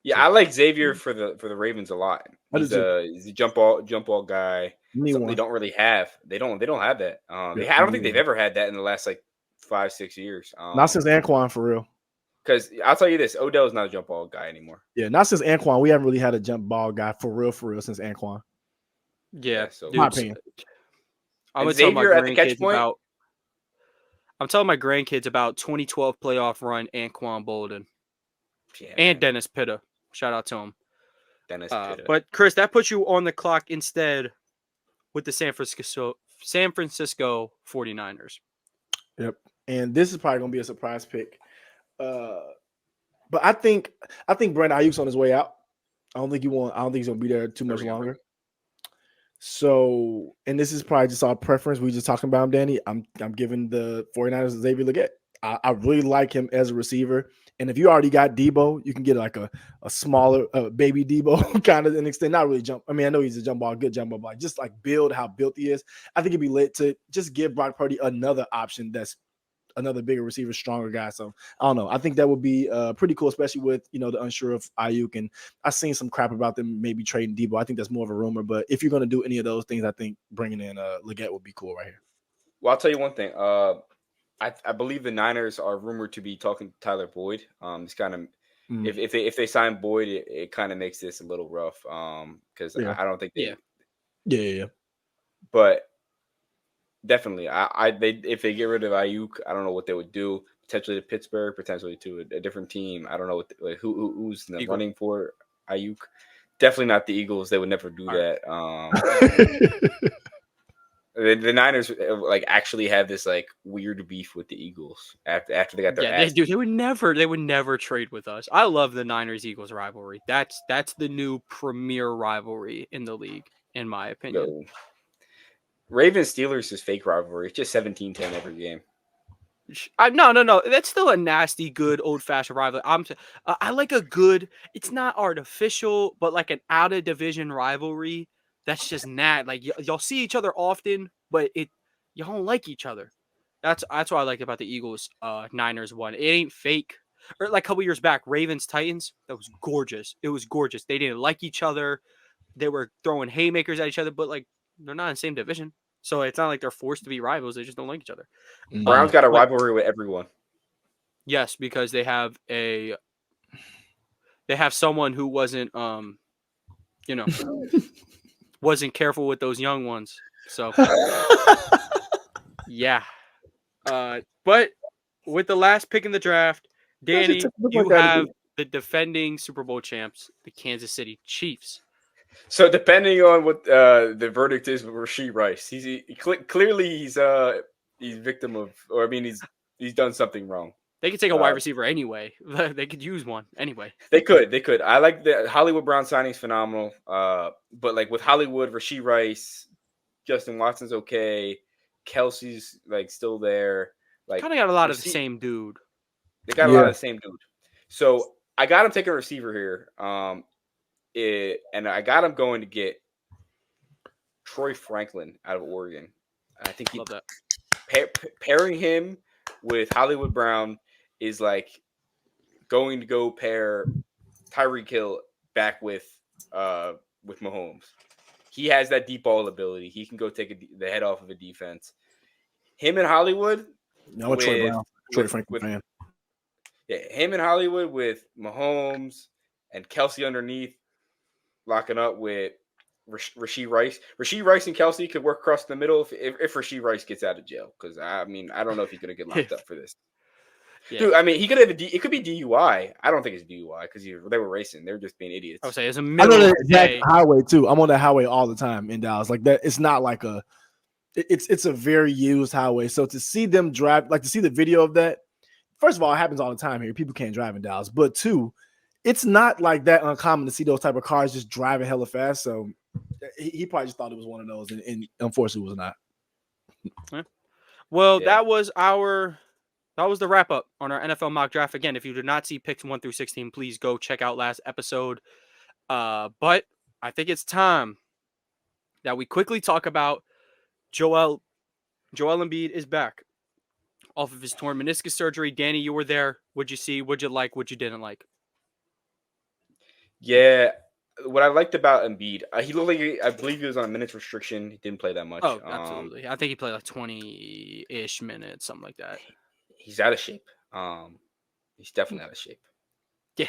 Yeah, so, I like Xavier for the Ravens a lot. He's a jump ball guy. Something they don't really have. They don't have that. I don't think they've ever had that in the last like 5-6 years. Not since Anquan, for real. Because I'll tell you this, Odell's not a jump ball guy anymore. Yeah, not since Anquan. We haven't really had a jump ball guy for real since Anquan. Yeah, so my opinion. I'm gonna tell my grandkids about. I'm telling my grandkids about 2012 playoff run Anquan Bolden and Dennis Pitta. Shout out to him. Dennis Pitta. But Chris, that puts you on the clock instead with the San Francisco 49ers. Yep. And this is probably gonna be a surprise pick. But I think Brandon Ayuk's on his way out. I don't think he's gonna be there too much longer. So, and this is probably just our preference. We just talking about him, Danny. I'm giving the 49ers Xavier Legette. I really like him as a receiver. And if you already got Debo, you can get like a smaller baby Debo kind of an extent. Not really jump. I mean, I know he's a jump ball, good jump ball, but just like build how built he is. I think it'd be lit to just give Brock Purdy another option that's another bigger receiver, stronger guy. So I don't know. I think that would be pretty cool, especially with the unsure of Ayuk. And I've seen some crap about them maybe trading Debo. I think that's more of a rumor. But if you're going to do any of those things, I think bringing in Legette would be cool right here. Well, I'll tell you one thing. I believe the Niners are rumored to be talking to Tyler Boyd. It's kind of if they sign Boyd, it kind of makes this a little rough. Because I don't think they. Yeah. But definitely, if they get rid of Ayuk, I don't know what they would do. Potentially to Pittsburgh, potentially to a different team. I don't know who's in the running for Ayuk. Definitely not the Eagles. They would never do that. The Niners actually have this weird beef with the Eagles after they got their ass. They would never trade with us. I love the Niners-Eagles rivalry. That's the new premier rivalry in the league, in my opinion. No. Ravens-Steelers is fake rivalry. It's just 17-10 every game. No. That's still a nasty, good, old-fashioned rivalry. I like a good. It's not artificial, but like an out-of-division rivalry. That's just y'all see each other often, but y'all don't like each other. That's what I like about the Eagles Niners one. It ain't fake. Or like a couple years back, Ravens Titans, that was gorgeous. It was gorgeous. They didn't like each other. They were throwing haymakers at each other, but they're not in the same division. So it's not like they're forced to be rivals. They just don't like each other. Browns got a rivalry with everyone. Yes, because they have someone who wasn't wasn't careful with those young ones. So yeah. But with the last pick in the draft, Danny, you have the defending Super Bowl champs, the Kansas City Chiefs. So depending on what the verdict is with Rashee Rice, clearly he's victim of, or I mean he's done something wrong. They could take a wide receiver anyway. They could use one anyway. They could. I like the Hollywood Brown signing's phenomenal. But with Hollywood, Rashee Rice, Justin Watson's okay. Kelsey's still there. Kind of got a lot of the same dude. They got a lot of the same dude. So I got him taking a receiver here. And I got him going to get Troy Franklin out of Oregon. I think love that. Pairing him with Hollywood Brown is going to go pair Tyreek Hill back with Mahomes. He has that deep ball ability. He can go take the head off of a defense. Him and Hollywood. No, Troy Franklin fan. Yeah, him and Hollywood with Mahomes and Kelsey underneath, locking up with Rashee Rice. Rashee Rice and Kelsey could work across the middle if Rashee Rice gets out of jail. Because I don't know if he's gonna get locked up for this. Yeah. Dude, he could have it could be DUI. I don't think it's DUI because they were racing. They were just being idiots. I would say it's a middle of the day. Highway too. I'm on that highway all the time in Dallas. That it's not like it's a very used highway. So to see them drive, to see the video of that, first of all, it happens all the time here. People can't drive in Dallas. But two, it's not like that uncommon to see those type of cars just driving hella fast. So he probably just thought it was one of those, and unfortunately, it was not. Well, that was the wrap up on our NFL mock draft. Again, if you did not see picks 1 through 16, please go check out last episode. But I think it's time that we quickly talk about Joel Embiid is back off of his torn meniscus surgery. Danny, you were there. What'd you see? What'd you like? What you didn't like? Yeah, what I liked about Embiid, he looked like I believe he was on a minutes restriction. He didn't play that much. Oh, absolutely. I think he played 20-ish minutes, something like that. He's out of shape. He's definitely out of shape. Yeah.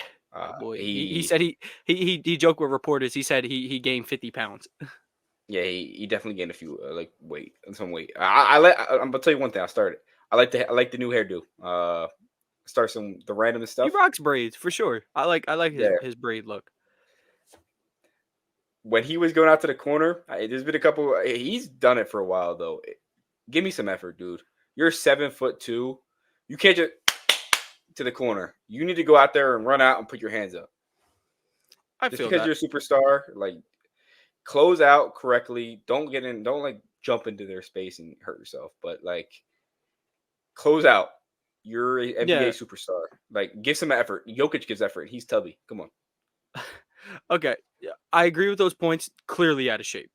Boy, he said he joked with reporters. He said he gained 50 pounds. Yeah, he definitely gained a few some weight. I'm gonna tell you one thing. I like the new hairdo. Start the random stuff. He rocks braids for sure. I like his braid look. When he was going out to the corner, there's been a couple. He's done it for a while though. Give me some effort, dude. You're 7'2". You can't just to the corner. You need to go out there and run out and put your hands up. I Just feel because that. you're a superstar, like close out correctly. Don't get in. Don't like jump into their space and hurt yourself. But like close out. You're an NBA Yeah. superstar. Like give some effort. Jokic gives effort. He's tubby. Come on. Okay. Yeah, I agree with those points. Clearly out of shape.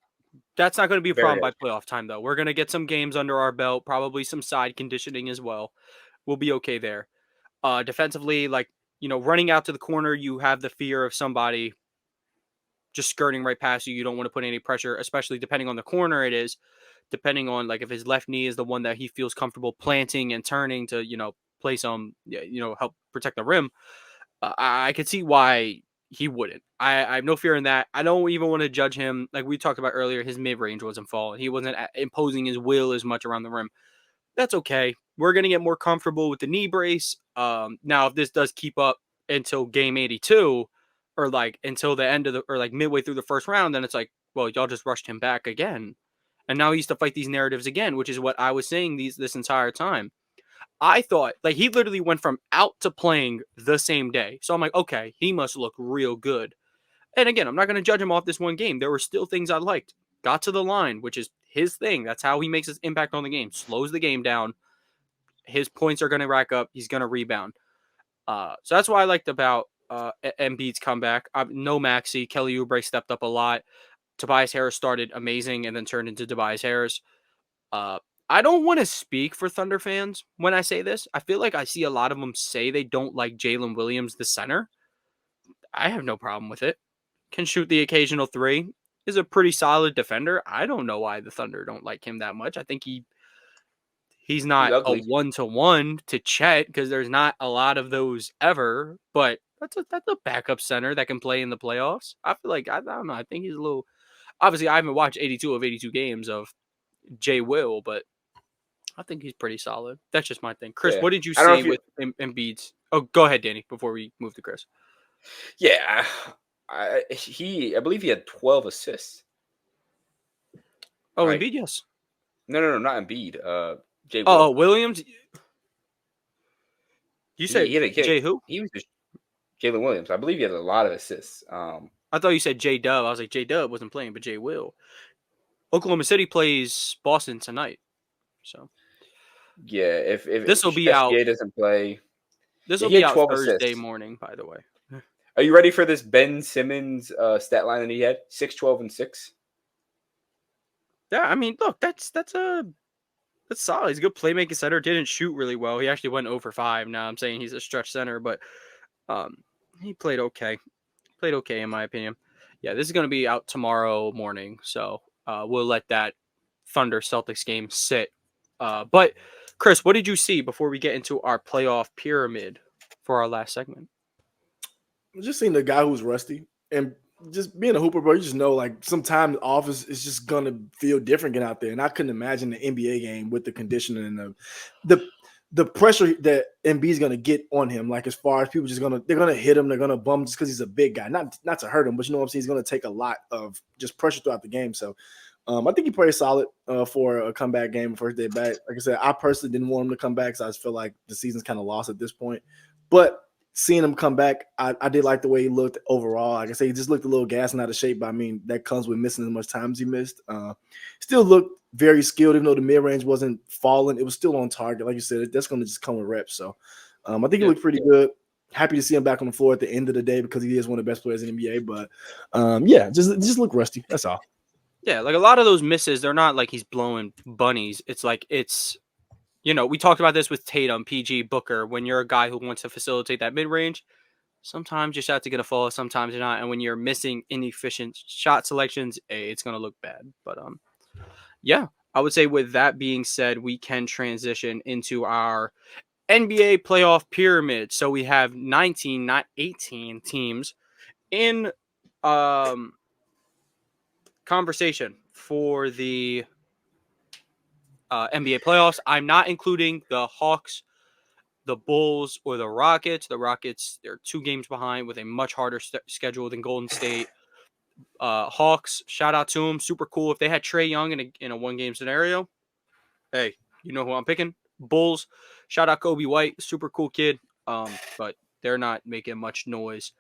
That's not going to be a Very problem by out. playoff time, though. We're going to get some games under our belt, probably some side conditioning as well. We'll be okay there. Defensively, like, running out to the corner, you have the fear of somebody just skirting right past you. You don't want to put any pressure, especially depending on the corner it is, depending on like if his left knee is the one that he feels comfortable planting and turning to, play some, help protect the rim. I could see why he wouldn't. I have no fear in that. I don't even want to judge him. Like we talked about earlier, his mid range wasn't falling. He wasn't imposing his will as much around the rim. That's okay. We're gonna get more comfortable with the knee brace. Now if this does keep up until game 82, or like until the end of the or like midway through the first round, then it's like, well, y'all just rushed him back again, and now he used to fight these narratives again, which is what I was saying this entire time. I thought like he literally went from out to playing the same day. So I'm like, okay, he must look real good. And again, I'm not going to judge him off this one game. There were still things I liked. Got to the line, which is his thing. That's how he makes his impact on the game. Slows the game down. His points are going to rack up. He's going to rebound. So that's what I liked about Embiid's comeback. No Maxey. Kelly Oubre stepped up a lot. Tobias Harris started amazing and then turned into Tobias Harris. Uh, I don't want to speak for Thunder fans when I say this. I feel like I see a lot of them say they don't like Jalen Williams, the center. I have no problem with it. Can shoot the occasional three. Is a pretty solid defender. I don't know why the Thunder don't like him that much. I think he's He's not a ugly. 1-to-1 to Chet because there's not a lot of those ever. But that's a backup center that can play in the playoffs. I feel like I don't know. I think he's a little. Obviously, I haven't watched 82 of 82 games of Jay Will, but I think he's pretty solid. That's just my thing. Chris, Yeah. what did you I don't know see if you. with Embiid's? Oh, go ahead, Danny, before we move to Chris. Yeah. I believe he had 12 assists. Oh, Right. Embiid, yes. No, not Embiid. Jay Oh, Will. Williams. You said He had a Jay kick. who? He was just Jalen Williams. I believe he had a lot of assists. I thought you said J Dub. I was like, J Dub wasn't playing, but Jay Will. Oklahoma City plays Boston tonight. So Yeah, if this will be out. SGA doesn't play, This yeah, will he be had out 12 Thursday assists. morning, by the way. Are you ready for this Ben Simmons stat line that he had? 6, 12, and 6. Yeah, I mean, look, that's solid. He's a good playmaking center. Didn't shoot really well. He actually went 0 for 5. Now I'm saying he's a stretch center, but he played okay. Played okay in my opinion. Yeah, this is going to be out tomorrow morning, so we'll let that Thunder Celtics game sit. But Chris, what did you see before we get into our playoff pyramid for our last segment? Just seeing the guy who's rusty and just being a hooper, bro. You just know, like, sometimes the office is just gonna feel different getting out there. And I couldn't imagine the NBA game with the conditioning and the pressure that Embiid's gonna get on him. Like, as far as people they're gonna hit him, they're gonna bum just because he's a big guy. Not to hurt him, but you know what I'm saying. He's gonna take a lot of just pressure throughout the game. So I think he played solid for a comeback game, first day back. Like I said, I personally didn't want him to come back because I just feel like the season's kind of lost at this point. But seeing him come back, I did like the way he looked overall. Like I say, he just looked a little gas and out of shape, but I mean, that comes with missing as much time as he missed. Still looked very skilled, even though the mid-range wasn't falling. It was still on target. Like you said, that's going to just come with reps. So I think he looked pretty good. Happy to see him back on the floor at the end of the day because he is one of the best players in the NBA. But yeah, just look rusty. That's all. Yeah, like a lot of those misses, they're not like he's blowing bunnies. It's like we talked about this with Tatum, PG, Booker. When you're a guy who wants to facilitate that mid-range, sometimes your shots are going to fall, sometimes you're not. And when you're missing inefficient shot selections, it's going to look bad. But yeah, I would say with that being said, we can transition into our NBA playoff pyramid. So we have 19, not 18 teams in conversation for the NBA playoffs. I'm not including the Hawks, the Bulls, or the Rockets. The Rockets, they're 2 games behind with a much harder schedule than Golden State. Hawks, shout out to them. Super cool. If they had Trae Young in a 1-game scenario, hey, you know who I'm picking. Bulls, shout out Kobe White. Super cool kid. but they're not making much noise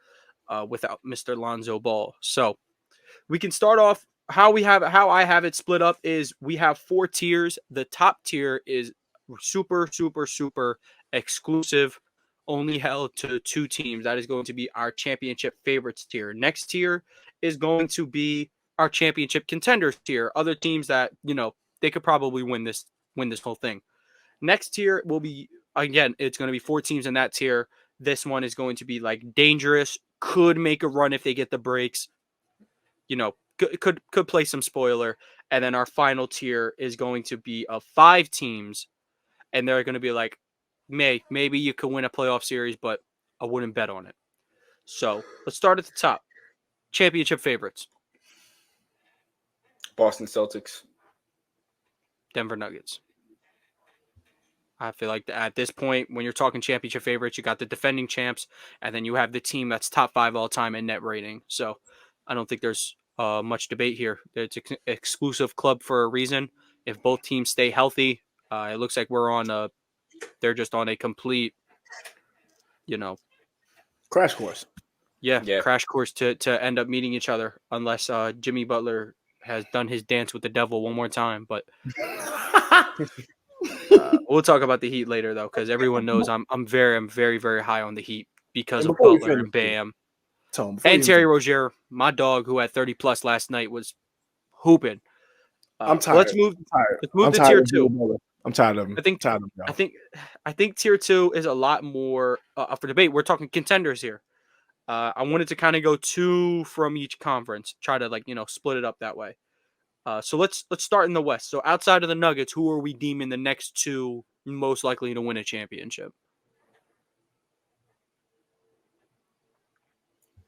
without Mr. Lonzo Ball. So we can start off how I have it split up is we have 4 tiers. The top tier is super, super, super exclusive, only held to 2 teams. That is going to be our championship favorites tier. Next tier is going to be our championship contenders tier. Other teams that, they could probably win this whole thing. Next tier will be, again, it's going to be 4 teams in that tier. This one is going to be like dangerous, could make a run if they get the breaks, could play some spoiler. And then our final tier is going to be of 5 teams, and they're going to be like, maybe you could win a playoff series, but I wouldn't bet on it. So let's start at the top. Championship favorites. Boston Celtics. Denver Nuggets. I feel like at this point, when you're talking championship favorites, you got the defending champs, and then you have the team that's top 5 all time in net rating. So I don't think there's much debate here. It's an exclusive club for a reason. If both teams stay healthy, it looks like they're just on a complete, crash course. Yeah, crash course to end up meeting each other, unless Jimmy Butler has done his dance with the devil one more time. But we'll talk about the Heat later, though, because everyone knows I'm very, very high on the Heat because of Butler and Bam. And Terry Rozier, my dog, who had 30+ last night, was hooping. I'm tired. Let's move to tier 2. I'm tired of him. I think tier 2 is a lot more up for debate. We're talking contenders here. I wanted to kind of go 2 from each conference, try to split it up that way. So let's start in the West. So outside of the Nuggets, who are we deeming the next 2 most likely to win a championship?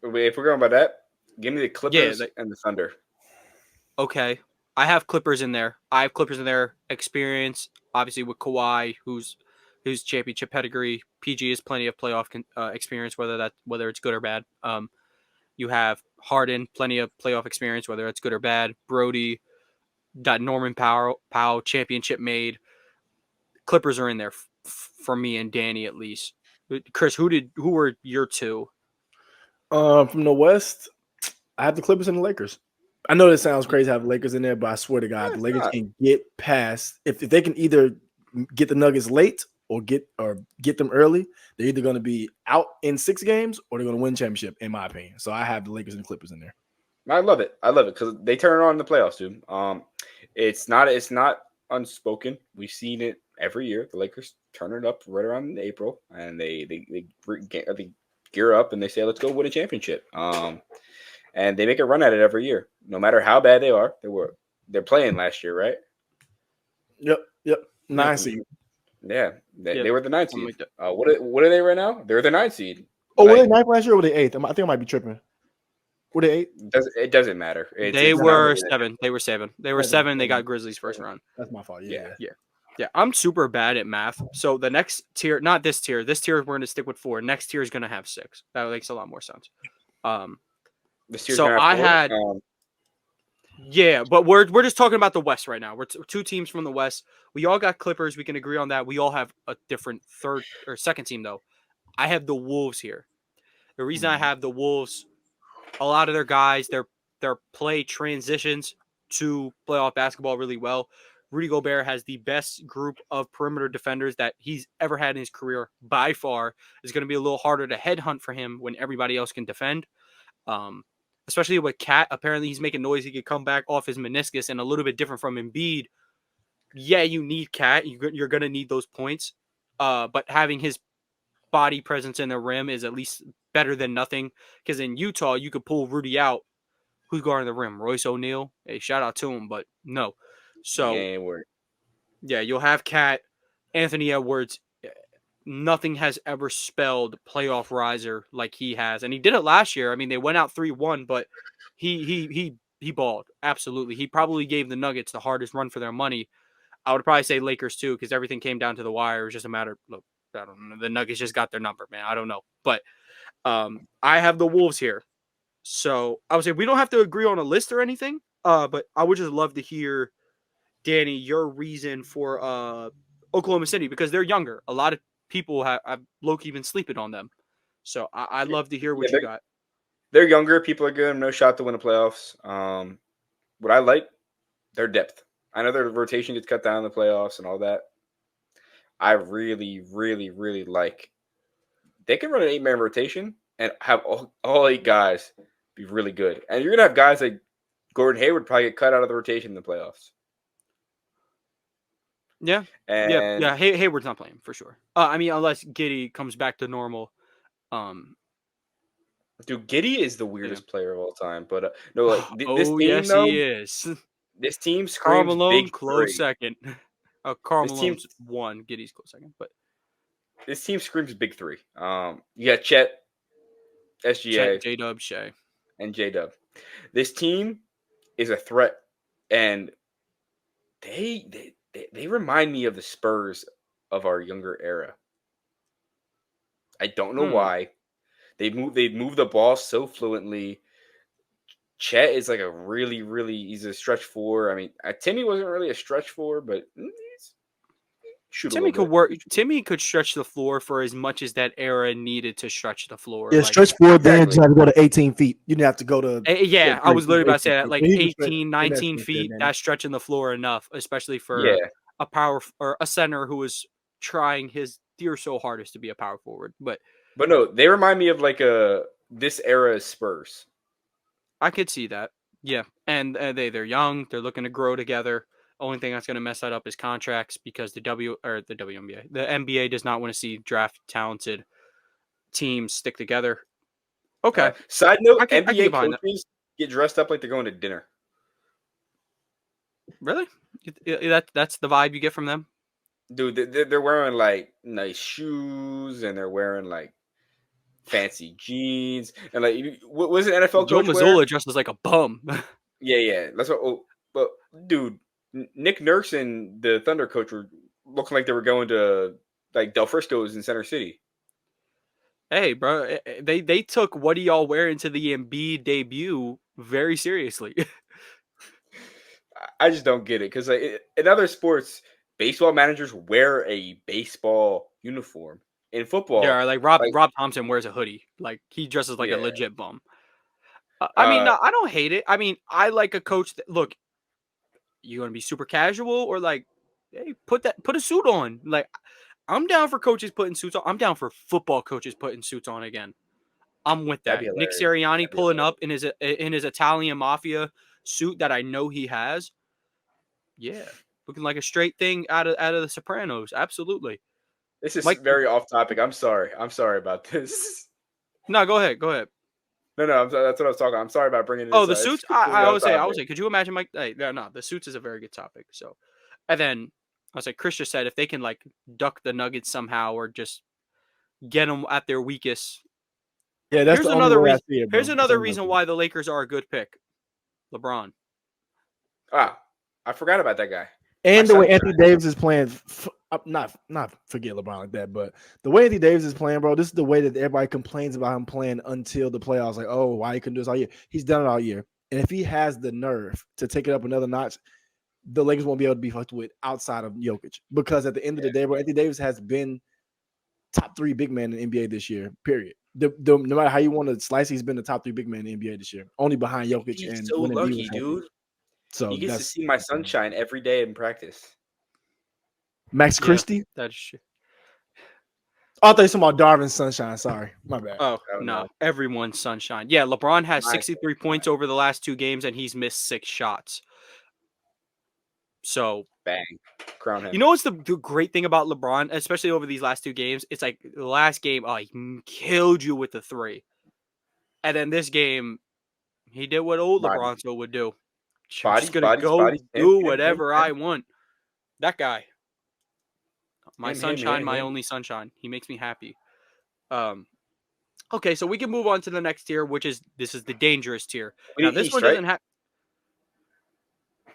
If we're going by that, give me the Clippers and the Thunder. Okay. I have Clippers in there. I have Clippers in there. Experience, obviously, with Kawhi, who's championship pedigree. PG has plenty of playoff experience, whether it's good or bad. You have Harden, plenty of playoff experience, whether it's good or bad. Brody, got Norman Powell, championship made. Clippers are in there for me and Danny, at least. Chris, who were your 2? From the West, I have the Clippers and the Lakers. I know this sounds crazy to have the Lakers in there, but I swear to God, the Lakers can get past if they can either get the Nuggets late or get them early. They're either going to be out in 6 games or they're going to win championship, in my opinion. So I have the Lakers and the Clippers in there. I love it because they turn it on in the playoffs, dude. It's not unspoken. We've seen it every year. The Lakers turn it up right around April, and they gear up and they say, "Let's go win a championship." And they make a run at it every year, no matter how bad they are. They're playing last year, right? Yep. 9 seed. Yeah, they were the 9 seed. What are they right now? They're the 9 seed. Oh, were they 9th last year or were they 8th? I think I might be tripping. Were they 8? It doesn't matter. They were 7. They were 7. They were 7. They got Grizzlies first round. That's my fault. Yeah. I'm super bad at math. So the next tier, not this tier. This tier we're going to stick with 4. Next tier is going to have 6. That makes a lot more sense. So I had, but we're just talking about the West right now. We're 2 teams from the West. We all got Clippers. We can agree on that. We all have a different third or second team though. I have the Wolves here. The reason I have the Wolves, a lot of their guys, their play transitions to playoff basketball really well. Rudy Gobert has the best group of perimeter defenders that he's ever had in his career by far. It's going to be a little harder to headhunt for him when everybody else can defend. Especially with Cat, apparently he's making noise. He could come back off his meniscus, and a little bit different from Embiid. Yeah, you need Cat. You're going to need those points. But having his body presence in the rim is at least better than nothing. Because in Utah, you could pull Rudy out. Who's guarding the rim? Royce O'Neal? Hey, shout out to him, but no. So, yeah, you'll have Cat. Anthony Edwards. Nothing has ever spelled playoff riser like he has. And he did it last year. I mean, they went out 3-1, but he balled. Absolutely. He probably gave the Nuggets the hardest run for their money. I would probably say Lakers too, because everything came down to the wire. It was just a matter of, I don't know. The Nuggets just got their number, man. I don't know. But I have the Wolves here. So I would say we don't have to agree on a list or anything. But I would just love to hear, Danny, your reason for Oklahoma City, because they're younger. A lot of people have low-key been sleeping on them. So I'd love to hear what you got. They're younger. People are giving them no shot to win the playoffs. What I like, their depth. I know their rotation gets cut down in the playoffs and all that. I really, really, really like. They can run an 8-man rotation and have all 8 guys be really good. And you're gonna have guys like Gordon Hayward probably get cut out of the rotation in the playoffs. Yeah, yeah. Hayward's not playing for sure. I mean, unless Giddey comes back to normal. Dude, Giddey is the weirdest player of all time. But no, like this team, yes, though, he is. This team Karl screams Malone big close 3. second. Karl Malone's 1, Giddey's close second. But this team screams big 3. You got Chet, SGA, J-Dub, Shea, and J-Dub. This team is a threat, and they remind me of the Spurs of our younger era. I don't know why. They move the ball so fluently. Chet is like a really, really he's a stretch 4. I mean, Timmy wasn't really a stretch 4, but Timmy could work. Timmy could stretch the floor for as much as that era needed to stretch the floor. Yeah, stretch 4, then you have to go to 18 feet. You didn't have to go to. Yeah, I was literally about to say that. Like 18, 19 feet, that's stretching the floor enough, especially for a power or a center who was trying his dear so hardest to be a power forward. But no, they remind me of like this era Spurs. I could see that. Yeah, and they're young. They're looking to grow together. Only thing that's going to mess that up is contracts because the NBA does not want to see draft talented teams stick together. Okay. Side note: NBA coaches get dressed up like they're going to dinner. Really? That's the vibe you get from them? Dude, they're wearing like nice shoes and they're wearing like fancy jeans and like what was it NFL Joe coach Mazzola dresses like a bum. Yeah. That's what. But dude, Nick Nurse and the Thunder coach were looking like they were going to like Del Frisco's in Center City. Hey, bro, they took what do y'all wear into the Embiid debut very seriously. I just don't get it because like, in other sports, baseball managers wear a baseball uniform. In football, yeah, like Rob Thompson wears a hoodie. Like he dresses like a legit bum. I mean, no, I don't hate it. I mean, I like a coach that look. You gonna be super casual or like, hey, put a suit on. Like, I'm down for coaches putting suits on. I'm down for football coaches putting suits on again. I'm with that. Nick Sirianni pulling up in his Italian mafia suit that I know he has. Yeah, looking like a straight thing out of the Sopranos. Absolutely. This is very off topic. I'm sorry about this. No, go ahead. No, that's what I was talking. I'm sorry about bringing this. Oh, the suits. I would say. Could you imagine, Mike? Hey, no, the suits is a very good topic. So, and then I was like, Chris just said if they can like duck the Nuggets somehow or just get them at their weakest. Yeah, that's another reason. Here's another reason why the Lakers are a good pick. LeBron. I forgot about that guy. And the way Anthony Davis is playing, not forget LeBron like that, but the way Anthony Davis is playing, bro, this is the way that everybody complains about him playing until the playoffs. Like, oh, why he couldn't do this all year? He's done it all year. And if he has the nerve to take it up another notch, the Lakers won't be able to be fucked with outside of Jokic. Because at the end of the day, bro, Anthony Davis has been top 3 big man in the NBA this year, period. No matter how you want to slice, he's been the top 3 big man in the NBA this year, only behind Jokic. He's and so lucky, dude. So he gets to see my sunshine every day in practice. Max Christie? That's shit. Oh, I thought you were talking about Darvin's sunshine. Sorry. My bad. Oh, no. Everyone's sunshine. Yeah, LeBron has 63 points over the last 2 games, and he's missed 6 shots. So, bang. Crown him. You know what's the great thing about LeBron, especially over these last 2 games? It's like the last game, he killed you with the 3. And then this game, he did what old LeBron would do. I'm just going to do whatever I want. That guy. My sunshine, my only sunshine. He makes me happy. Okay, so we can move on to the next tier, which is this is the dangerous tier. Now this one doesn't have.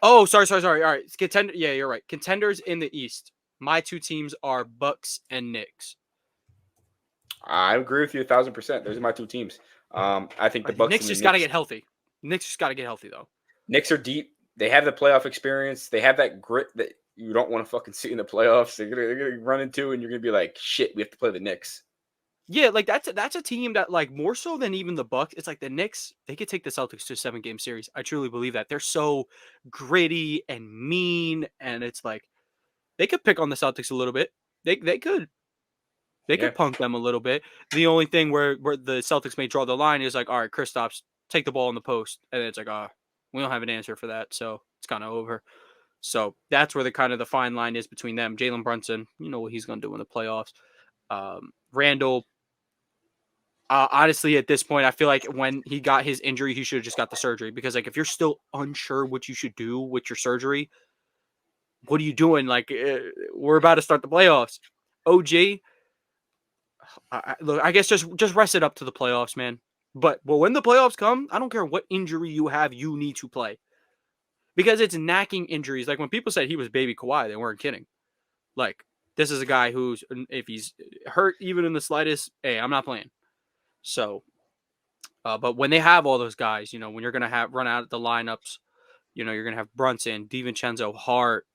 Oh, sorry. All right, it's contender. Yeah, you're right. Contenders in the East. My 2 teams are Bucks and Knicks. I agree with you 1,000%. Those are my 2 teams. I think the Bucks. Knicks just got to get healthy. Knicks just got to get healthy though. Knicks are deep. They have the playoff experience. They have that grit. That you don't want to fucking see in the playoffs. They're gonna run into, and you're gonna be like, shit, we have to play the Knicks. Yeah, like that's a team that, like, more so than even the Bucks, it's like the Knicks, they could take the Celtics to a 7-game series. I truly believe that. They're so gritty and mean, and it's like they could pick on the Celtics a little bit. They could. They could punk them a little bit. The only thing where the Celtics may draw the line is like, all right, Kristaps, take the ball in the post. And it's like, we don't have an answer for that. So it's kind of over. So that's where the fine line is between them. Jalen Brunson, you know what he's going to do in the playoffs. Randall, honestly, at this point, I feel like when he got his injury, he should have just got the surgery. Because, like, if you're still unsure what you should do with your surgery, what are you doing? Like, we're about to start the playoffs. OG, look, I guess just rest it up to the playoffs, man. But when the playoffs come, I don't care what injury you have, you need to play. Because it's knacking injuries. Like, when people said he was baby Kawhi, they weren't kidding. Like, this is a guy who's, if he's hurt even in the slightest, hey, I'm not playing. So, but when they have all those guys, you know, when you're going to run out of the lineups, you know, you're going to have Brunson, DiVincenzo, Hart,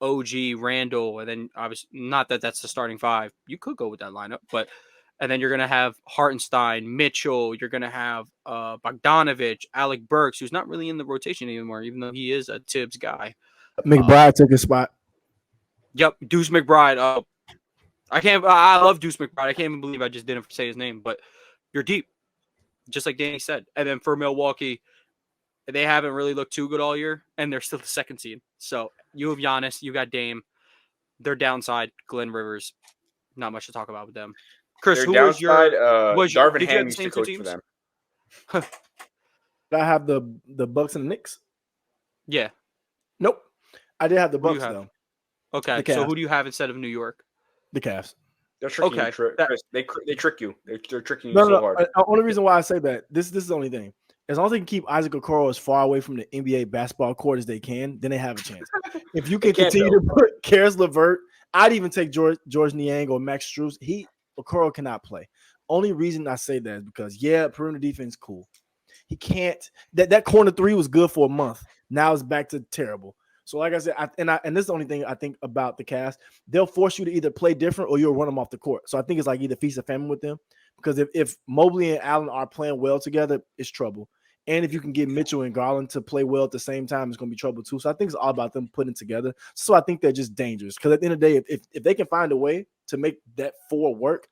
OG, Randall, and then obviously, not that that's the starting five. You could go with that lineup, but and then you're going to have Hartenstein, Mitchell. You're going to have Bogdanovich, Alec Burks, who's not really in the rotation anymore, even though he is a Tibbs guy. McBride took his spot. Yep, Deuce McBride. I love Deuce McBride. I can't even believe I just didn't say his name, but you're deep, just like Danny said. And then for Milwaukee, they haven't really looked too good all year, and they're still the second seed. So you have Giannis, you got Dame. Their downside, Glenn Rivers. Not much to talk about with them. Chris, Their who downside, was Darvin did you Ham have the used same to two coach teams? for them. Did I have the Bucks and the Knicks? Yeah. Nope. I did have the Who do you Bucks have? though. Okay, The so Cavs. who do you have instead of New York? The Cavs. They're tricking Okay, you, Chris. They trick you. They're tricking you No, so hard. The only reason why I say that this is the only thing. As long as they can keep Isaac Okoro as far away from the NBA basketball court as they can, then they have a chance. If you can continue to put Karis LeVert, I'd even take George Niang or Max Strus. Okoro cannot play. Only reason I say that is because perimeter defense cool. He can't. That corner three was good for a month. Now it's back to terrible. So like I said, and this is the only thing I think about the Cavs. They'll force you to either play different or you'll run them off the court. So I think it's like either feast or famine with them. Because if Mobley and Allen are playing well together, it's trouble. And if you can get Mitchell and Garland to play well at the same time, it's going to be trouble too. So I think it's all about them putting together. So I think they're just dangerous. Because at the end of the day, if they can find a way to make that four work,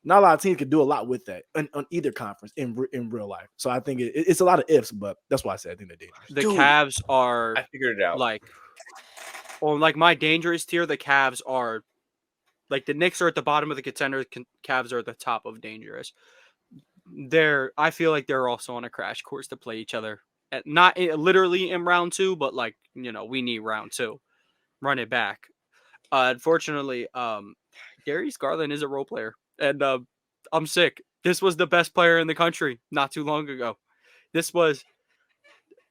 not a lot of teams can do a lot with that on either conference in real life. So I think it's a lot of ifs, but that's why I said I think they're dangerous. The Cavs are, I figured it out. Like my dangerous tier, the Cavs are, like, the Knicks are at the bottom of the contender. Cavs are at the top of dangerous. I feel like they're also on a crash course to play each other. Not literally in round 2, but, like, you know, we need round 2. Run it back. Unfortunately, Darius Garland is a role player. And I'm sick. This was the best player in the country not too long ago. This was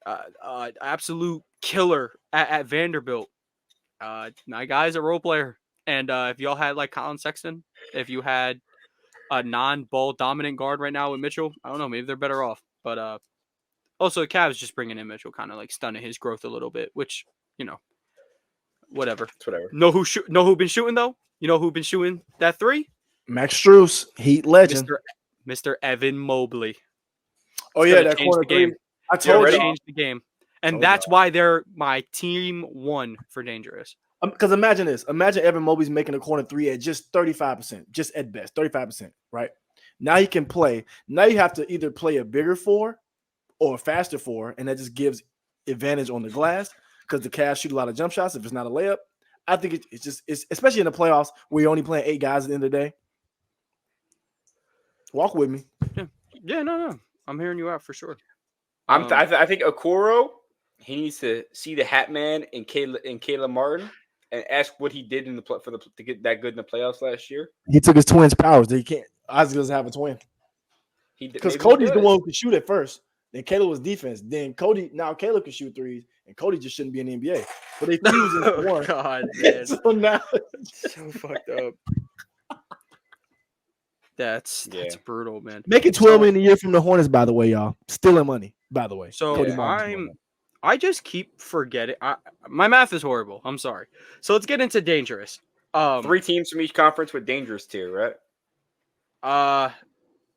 absolute killer at Vanderbilt. My guy's a role player. And if y'all had, like, Colin Sexton, if you had a non-ball dominant guard right now with Mitchell, I don't know, maybe they're better off. But also the Cavs just bringing in Mitchell kind of like stunning his growth a little bit, which, you know, whatever. It's whatever. Know who been shooting though? You know who been shooting that 3? Max Strus, Heat legend. Mr. Evan Mobley. Oh yeah, that corner game. I told you, changed the game, and that's why they're my team 1 for dangerous. Because imagine this. Imagine Evan Mobley's making a corner 3 at just 35%, just at best, 35%, right? Now he can play. Now you have to either play a bigger 4 or a faster 4, and that just gives advantage on the glass because the Cavs shoot a lot of jump shots if it's not a layup. I think it's especially in the playoffs where you're only playing 8 guys at the end of the day. Walk with me. Yeah, no. I'm hearing you out for sure. I think Okoro, he needs to see the Hat Man and Caleb Martin and ask what he did to get that good in the playoffs last year. He took his twins' powers. He can't. Isaac doesn't have a twin. Because Cody's the one who could shoot at first. Then Caleb was defense. Then Caleb can shoot threes, and Cody just shouldn't be in the NBA. But they fuse into one. God, man. So now so fucked up. That's brutal, man. Making $12 million a year from the Hornets, by the way, y'all. Stealing money, by the way. So I just keep forgetting. My math is horrible. I'm sorry. So let's get into dangerous. 3 teams from each conference with dangerous tier, right?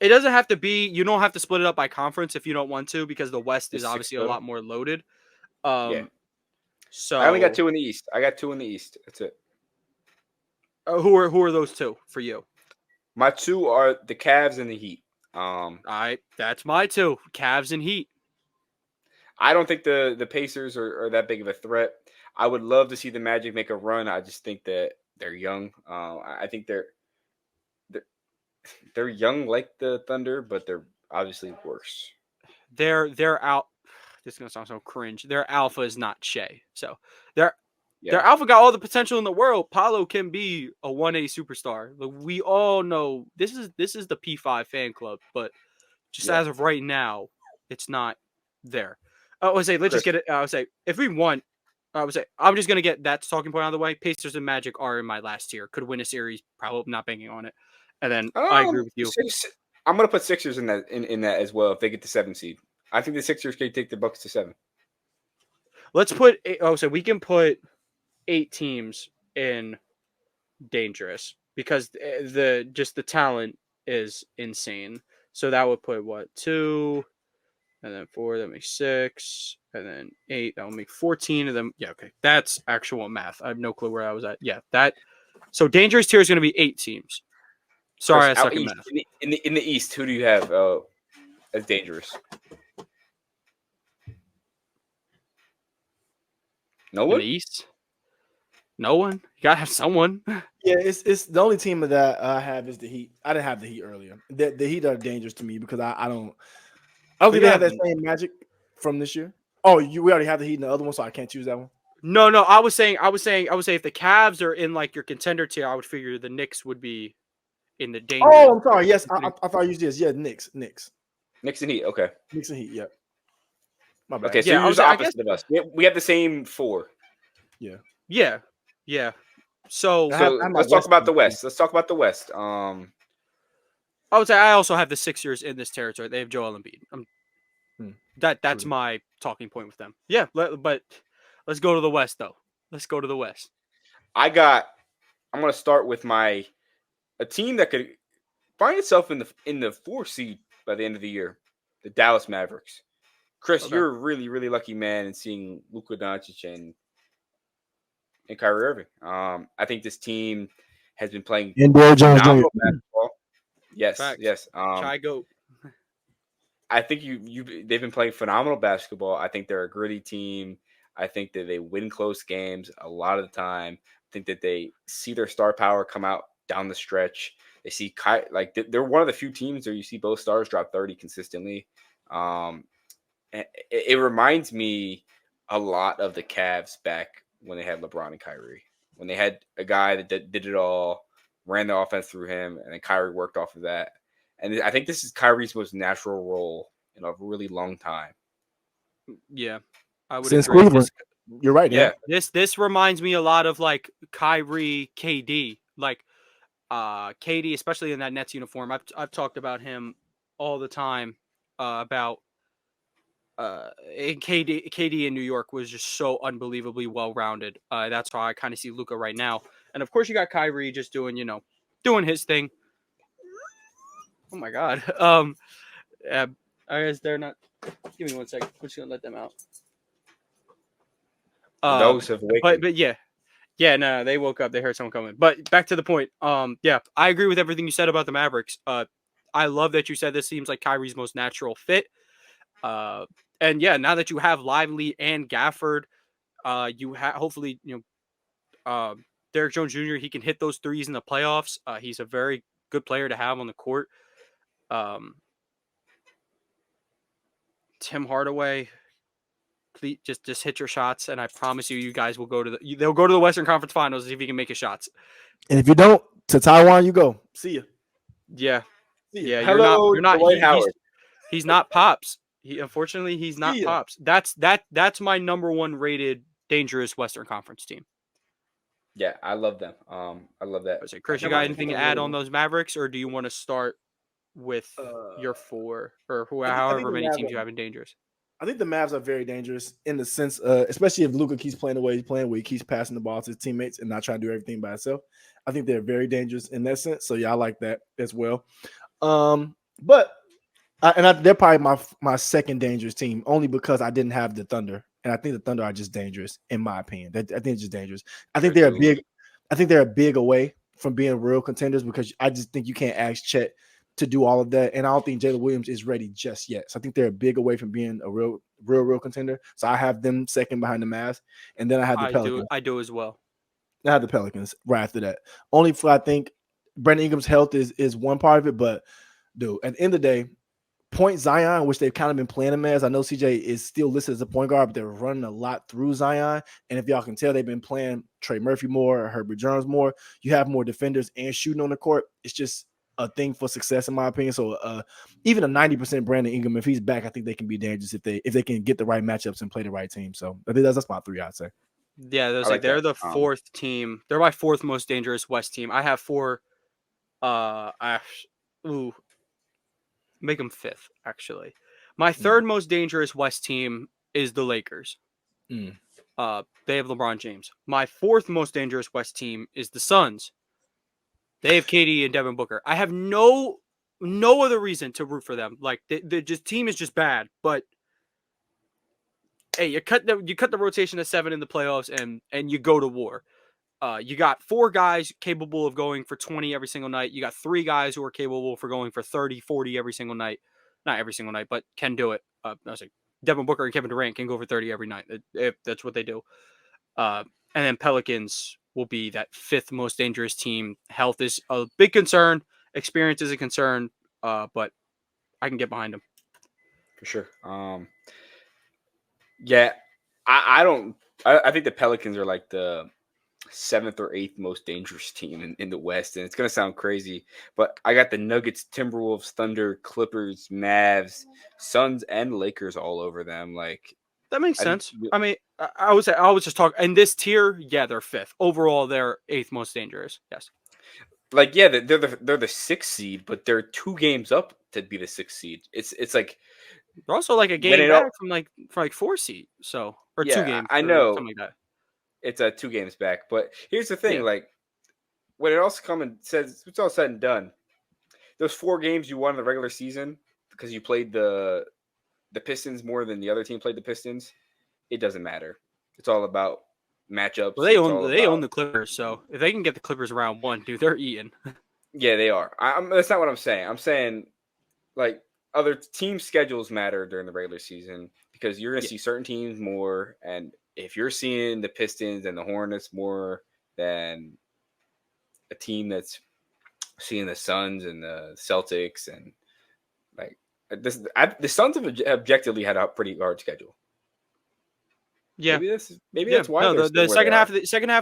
It doesn't have to be. You don't have to split it up by conference if you don't want to, because the West is Just 6 obviously a total. lot more loaded. Yeah. So I only got 2 in the East. I got 2 in the East. That's it. who are those two for you? My 2 are the Cavs and the Heat. That's my 2. Cavs and Heat. I don't think the Pacers are that big of a threat. I would love to see the Magic make a run. I just think that they're young. I think they're young like the Thunder, but they're obviously worse. They're out. This is gonna sound so cringe. Their alpha is not Shea. So their Yeah, alpha got all the potential in the world. Paolo can be a 1A superstar. Like, we all know this is the P5 fan club, but just yeah. as of right now, it's not there. I would say let's just Chris, get it. I would say if we want, I would say I'm just gonna get that talking point out of the way. Pacers and Magic are in my last tier. Could win a series, probably not banking on it. And then I agree with you. I'm gonna put Sixers in that as well if they get the 7 seed. I think the Sixers can take the Bucks to 7. Let's put. So we can put 8 teams in dangerous because the talent is insane. So that would put what 2, and then 4. That makes 6, and then 8. That will make 14 of them. Yeah, okay, that's actual math. I have no clue where I was at. Yeah, that. So dangerous tier is going to be 8 teams. Sorry, Chris, I suck out at east, math. in the East, who do you have as dangerous? No In one. the East, no one. You gotta have someone. Yeah, it's the only team that I have is the Heat. I didn't have the Heat earlier. The Heat are dangerous to me because I don't think they have that same magic from this year. Oh, we already have the Heat in the other one, so I can't choose that one. No. I would say if the Cavs are in like your contender tier, I would figure the Knicks would be in the dangerous. Oh, I'm sorry. Yes, I thought you used this. Yeah, Knicks Knicks and Heat. Okay. Knicks and Heat. Yeah, my bad. Okay, so Yeah, you're the opposite of us. We have the same 4. Yeah. So let's talk about the West. Let's talk about the West. I would say I also have the Sixers in this territory. They have Joel Embiid. That's my talking point with them. Yeah, but let's go to the West though. Let's go to the West. I'm going to start with a team that could find itself in the 4 seed by the end of the year, the Dallas Mavericks. Chris, Okay. you're a really, really lucky man in seeing Luka Doncic and Kyrie Irving. I think this team has been playing phenomenal basketball. Yes, Facts. yes. Chai goat. I think they've been playing phenomenal basketball. I think they're a gritty team. I think that they win close games a lot of the time. I think that they see their star power come out down the stretch. They see they're one of the few teams where you see both stars drop 30 consistently. It reminds me a lot of the Cavs back when they had LeBron and Kyrie, when they had a guy that did it all, ran the offense through him, and then Kyrie worked off of that. And I think this is Kyrie's most natural role in a really long time. Yeah, I would Since agree. Cleveland. You're right. Yeah. This reminds me a lot of like Kyrie, KD, like KD, especially in that Nets uniform. I've talked about him all the time about KD in New York was just so unbelievably well rounded. That's how I kind of see Luka right now. And of course, you got Kyrie just doing his thing. Oh my God. I guess they're not. Give me 1 second. I'm just gonna let them out. Those have awakened. But yeah, no, they woke up. They heard someone coming. But back to the point. Yeah, I agree with everything you said about the Mavericks. I love that you said this seems like Kyrie's most natural fit. And yeah, now that you have Lively and Gafford, you have hopefully Derek Jones Jr. He can hit those threes in the playoffs. He's a very good player to have on the court. Tim Hardaway, please just hit your shots, and I promise you guys will go to they'll go to the Western Conference Finals if you can make your shots. And if you don't, to Taiwan you go. See ya. Yeah. See ya. Yeah. Hello, you're not. Dwight Howard. He's not Pops. Unfortunately, he's not Pops. That's my number 1 rated dangerous Western Conference team. Yeah, I love them. I love that. So Chris, you got anything to add on those Mavericks, or do you want to start with your 4 or however many teams you have in dangerous? I think the Mavs are very dangerous in the sense, especially if Luka keeps playing the way he's playing, where he keeps passing the ball to his teammates and not trying to do everything by himself. I think they're very dangerous in that sense. So yeah, I like that as well. But they're probably my second dangerous team only because I didn't have the Thunder, and I think the Thunder are just dangerous in my opinion. I think it's just dangerous. I think they're big. I think they're a big away from being real contenders because I just think you can't ask Chet to do all of that, and I don't think Jalen Williams is ready just yet. So I think they're a big away from being a real contender. So I have them second behind the Mavs, and then I have the Pelicans. I do as well. I have the Pelicans right after that. Only for I think Brandon Ingram's health is one part of it, but dude, at the end of the day, point Zion, which they've kind of been playing him as. I know CJ is still listed as a point guard, but they're running a lot through Zion. And if y'all can tell, they've been playing Trey Murphy more, or Herbert Jones more. You have more defenders and shooting on the court. It's just a thing for success, in my opinion. So even a 90% Brandon Ingram, if he's back, I think they can be dangerous if they can get the right matchups and play the right team. So I think that's my three, I'd say. Yeah, they're the fourth team. They're my fourth most dangerous West team. I have four. Make them fifth, actually. My third most dangerous West team is the Lakers. They have LeBron James. My fourth most dangerous West team is the Suns. They have KD and Devin Booker. I have no other reason to root for them. Like the team is just bad. But hey, you cut the rotation to 7 in the playoffs and you go to war. You got 4 guys capable of going for 20 every single night. You got 3 guys who are capable for going for 30, 40 every single night. Not every single night, but can do it. I was like, Devin Booker and Kevin Durant can go for 30 every night if that's what they do. And then Pelicans will be that fifth most dangerous team. Health is a big concern. Experience is a concern, but I can get behind them. For sure. Yeah, I think the Pelicans are like the 7th or 8th most dangerous team in the West, and it's gonna sound crazy, but I got the Nuggets, Timberwolves, Thunder, Clippers, Mavs, Suns, and Lakers all over them. Like that makes sense. I mean, I was just talking in this tier. Yeah, they're 5th overall. They're 8th most dangerous. Yes. Like yeah, they're the 6th seed, but they're 2 games up to be the 6th seed. It's like they're also like a game back from 4 seed. So or yeah, 2 games. I know something like that. It's 2 games back, but here's the thing: like when it also says it's all said and done, those 4 games you won in the regular season because you played the Pistons more than the other team played the Pistons. It doesn't matter. It's all about matchups. Well, they own the Clippers, so if they can get the Clippers round 1, dude, they're eating. Yeah, they are. That's not what I'm saying. I'm saying like other team schedules matter during the regular season because you're going to see certain teams more, and if you're seeing the Pistons and the Hornets more than a team that's seeing the Suns and the Celtics and like the Suns have objectively had a pretty hard schedule. Yeah, maybe that's why. No, the second half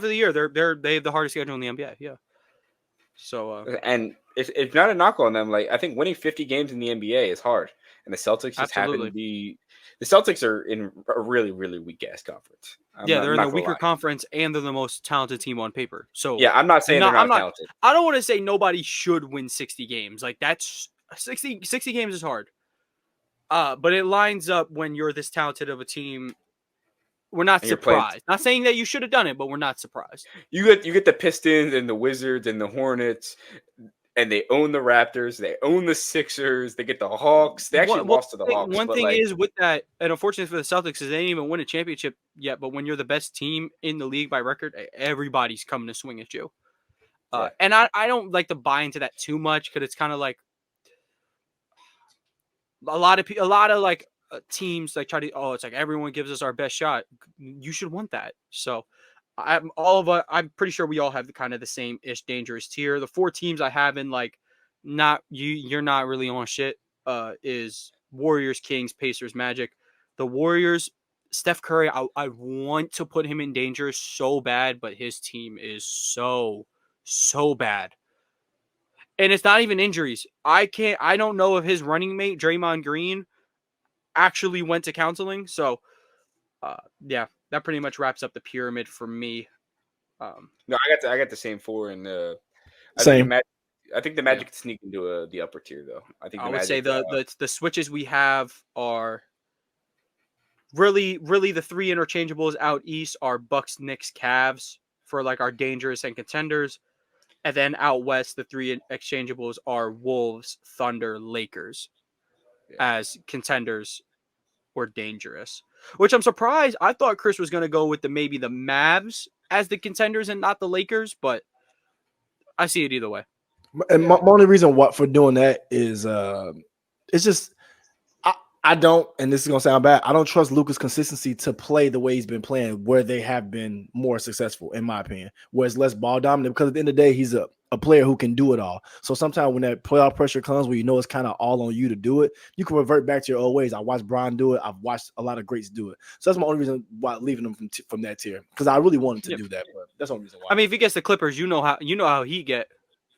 of the year, they have the hardest schedule in the NBA. Yeah. So and it's not a knock on them. Like I think winning 50 games in the NBA is hard, and the Celtics just happen to be. The Celtics are in a really, really weak ass conference. They're in a weaker conference, and they're the most talented team on paper. So yeah, I'm not saying they're not talented. I don't want to say nobody should win 60 games. Like that's 60 games is hard. But it lines up when you're this talented of a team. We're not surprised. Not saying that you should have done it, but we're not surprised. You get the Pistons and the Wizards and the Hornets, and they own the Raptors. They own the Sixers. They get the Hawks. They actually lost to the Hawks. One thing is with that, and unfortunately for the Celtics, is they didn't even win a championship yet. But when you're the best team in the league by record, everybody's coming to swing at you. And I don't like to buy into that too much because it's kind of like a lot of like teams like try to it's like everyone gives us our best shot. You should want that. So I'm pretty sure we all have the same ish dangerous tier. The 4 teams I have in like you're not really on shit is Warriors, Kings, Pacers, Magic. The Warriors, Steph Curry, I want to put him in danger so bad, but his team is so bad. And it's not even injuries. I don't know if his running mate, Draymond Green, actually went to counseling. So, that pretty much wraps up the pyramid for me. No, I got the same 4 in the same. I think the Magic sneak into the upper tier though. I think would say the switches we have are really the three interchangeables out east are Bucks, Knicks, Cavs for like our dangerous and contenders. And then out west, the three exchangeables are Wolves, Thunder, Lakers as contenders or dangerous. Which I'm surprised. I thought Chris was going to go with maybe the Mavs as the contenders and not the Lakers, but I see it either way. And my only reason for doing that is it's just I don't, and this is gonna sound bad, I don't trust Luka's consistency to play the way he's been playing, where they have been more successful, in my opinion, where it's less ball dominant. Because at the end of the day, he's a player who can do it all. So sometimes when that playoff pressure comes, where you know it's kind of all on you to do it, you can revert back to your old ways. I watched Brian do it. I've watched a lot of greats do it. So that's my only reason why leaving him from that tier, because I really wanted to do that. But that's the only reason why. I mean, if he gets the Clippers, you know how he gets.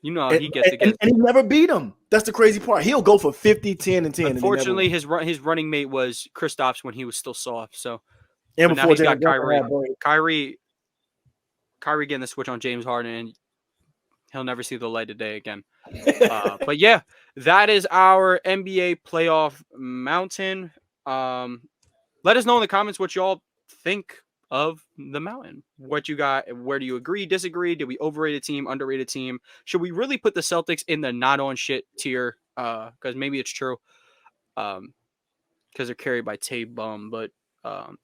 You know how he gets and he never beat him. That's the crazy part. He'll go for 50, 10, and 10. Unfortunately, his running mate was Kristaps when he was still soft. So, and before now he's got Kyrie getting the switch on James Harden, and he'll never see the light of day again. But yeah, that is our NBA playoff mountain. Let us know in the comments what y'all think of the mountain. What you got? Where do you agree, disagree? Did we overrate a team, underrated team? Should we really put the Celtics in the not on shit tier? Because maybe it's true. Because they're carried by Tay Bum. But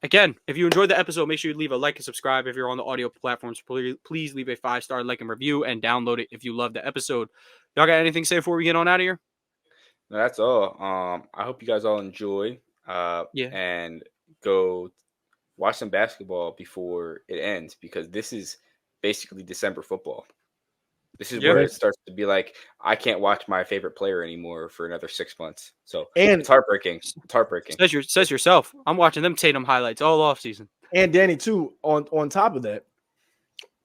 again, if you enjoyed the episode, make sure you leave a like and subscribe. If you're on the audio platforms, please leave a 5-star like and review and download it if you love the episode. Y'all got anything to say before we get on out of here? No, that's all. I hope you guys all enjoy. And go watch some basketball before it ends, because this is basically December football. This is where it starts to be like, I can't watch my favorite player anymore for another 6 months. So it's heartbreaking. It's heartbreaking. Says yourself. I'm watching them Tatum highlights all off season. And Danny too. On top of that,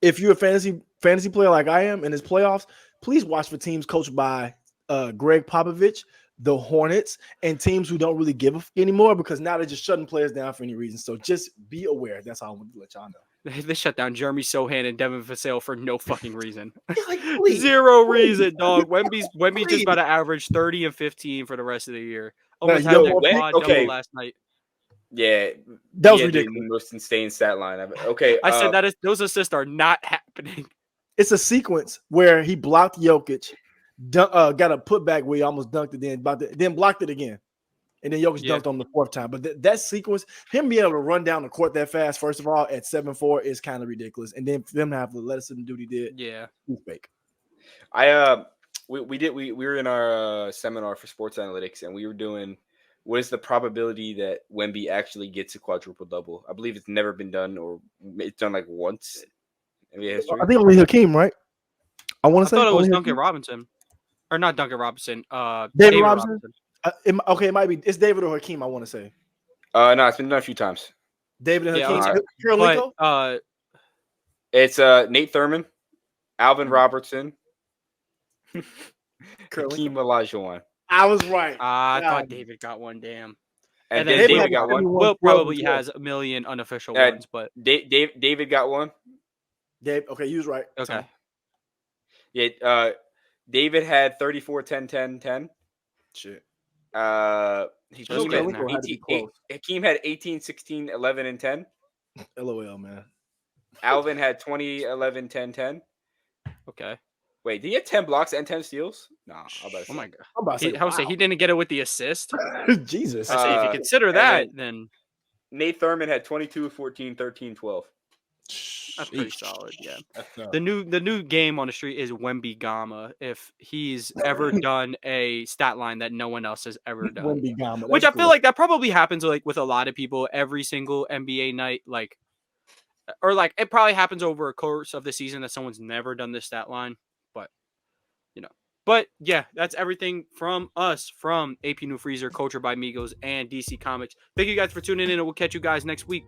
if you're a fantasy player like I am in his playoffs, please watch for teams coached by Greg Popovich, the Hornets, and teams who don't really give a f anymore, because now they're just shutting players down for any reason. So just be aware. That's all I want to let y'all know. They shut down Jeremy Sohan and Devin Vassell for no fucking reason. Like, Zero reason, dog. Wemby's just about to average 30 and 15 for the rest of the year. Almost had that quad double last night. Yeah, that was ridiculous. The most insane stat line ever. Okay, I said those assists are not happening. It's a sequence where he blocked Jokic, got a putback where he almost dunked it, then blocked it again, and then Jokic dunked on the fourth time. But that sequence, him being able to run down the court that fast, first of all, at 7-4 is kind of ridiculous, and then for them to have to let us do what he did, he's fake. We were in our seminar for sports analytics, and we were doing what is the probability that Wemby actually gets a quadruple double. I believe it's never been done, or it's done like once in history. I think only Hakeem, right? I thought it was Duncan Robinson. Or not Duncan Robinson. David Robinson. It might be. It's David or Hakeem, I want to say. No, it's been done a few times. David and Hakeem. It's Nate Thurman, Alvin Robertson, Hakeem Olajuwon. I was right. I thought David got one. Damn. And then David got one. Will probably has a million unofficial ones, but David got one. Dave, okay, you was right. Okay. Yeah, David had 34, 10, 10, 10. Shit. Hakeem had 18, 16, 11, and 10. LOL, man. Alvin had 20, 11, 10, 10. Okay. Wait, did he have 10 blocks and 10 steals? No. Oh my god. I would say he didn't get it with the assist. Jesus. I say if you consider that, then Nate Thurman had 22, 14, 13, 12. That's pretty solid, yeah. The new game on the street is Wemby Gamma. If he's ever done a stat line that no one else has ever done, Wemby Gamma, which I feel like that probably happens like with a lot of people every single NBA night, or it probably happens over a course of the season that someone's never done this stat line. But yeah, that's everything from us, from AP New Freezer, Culture by Migos, and DC Comics. Thank you guys for tuning in, and we'll catch you guys next week.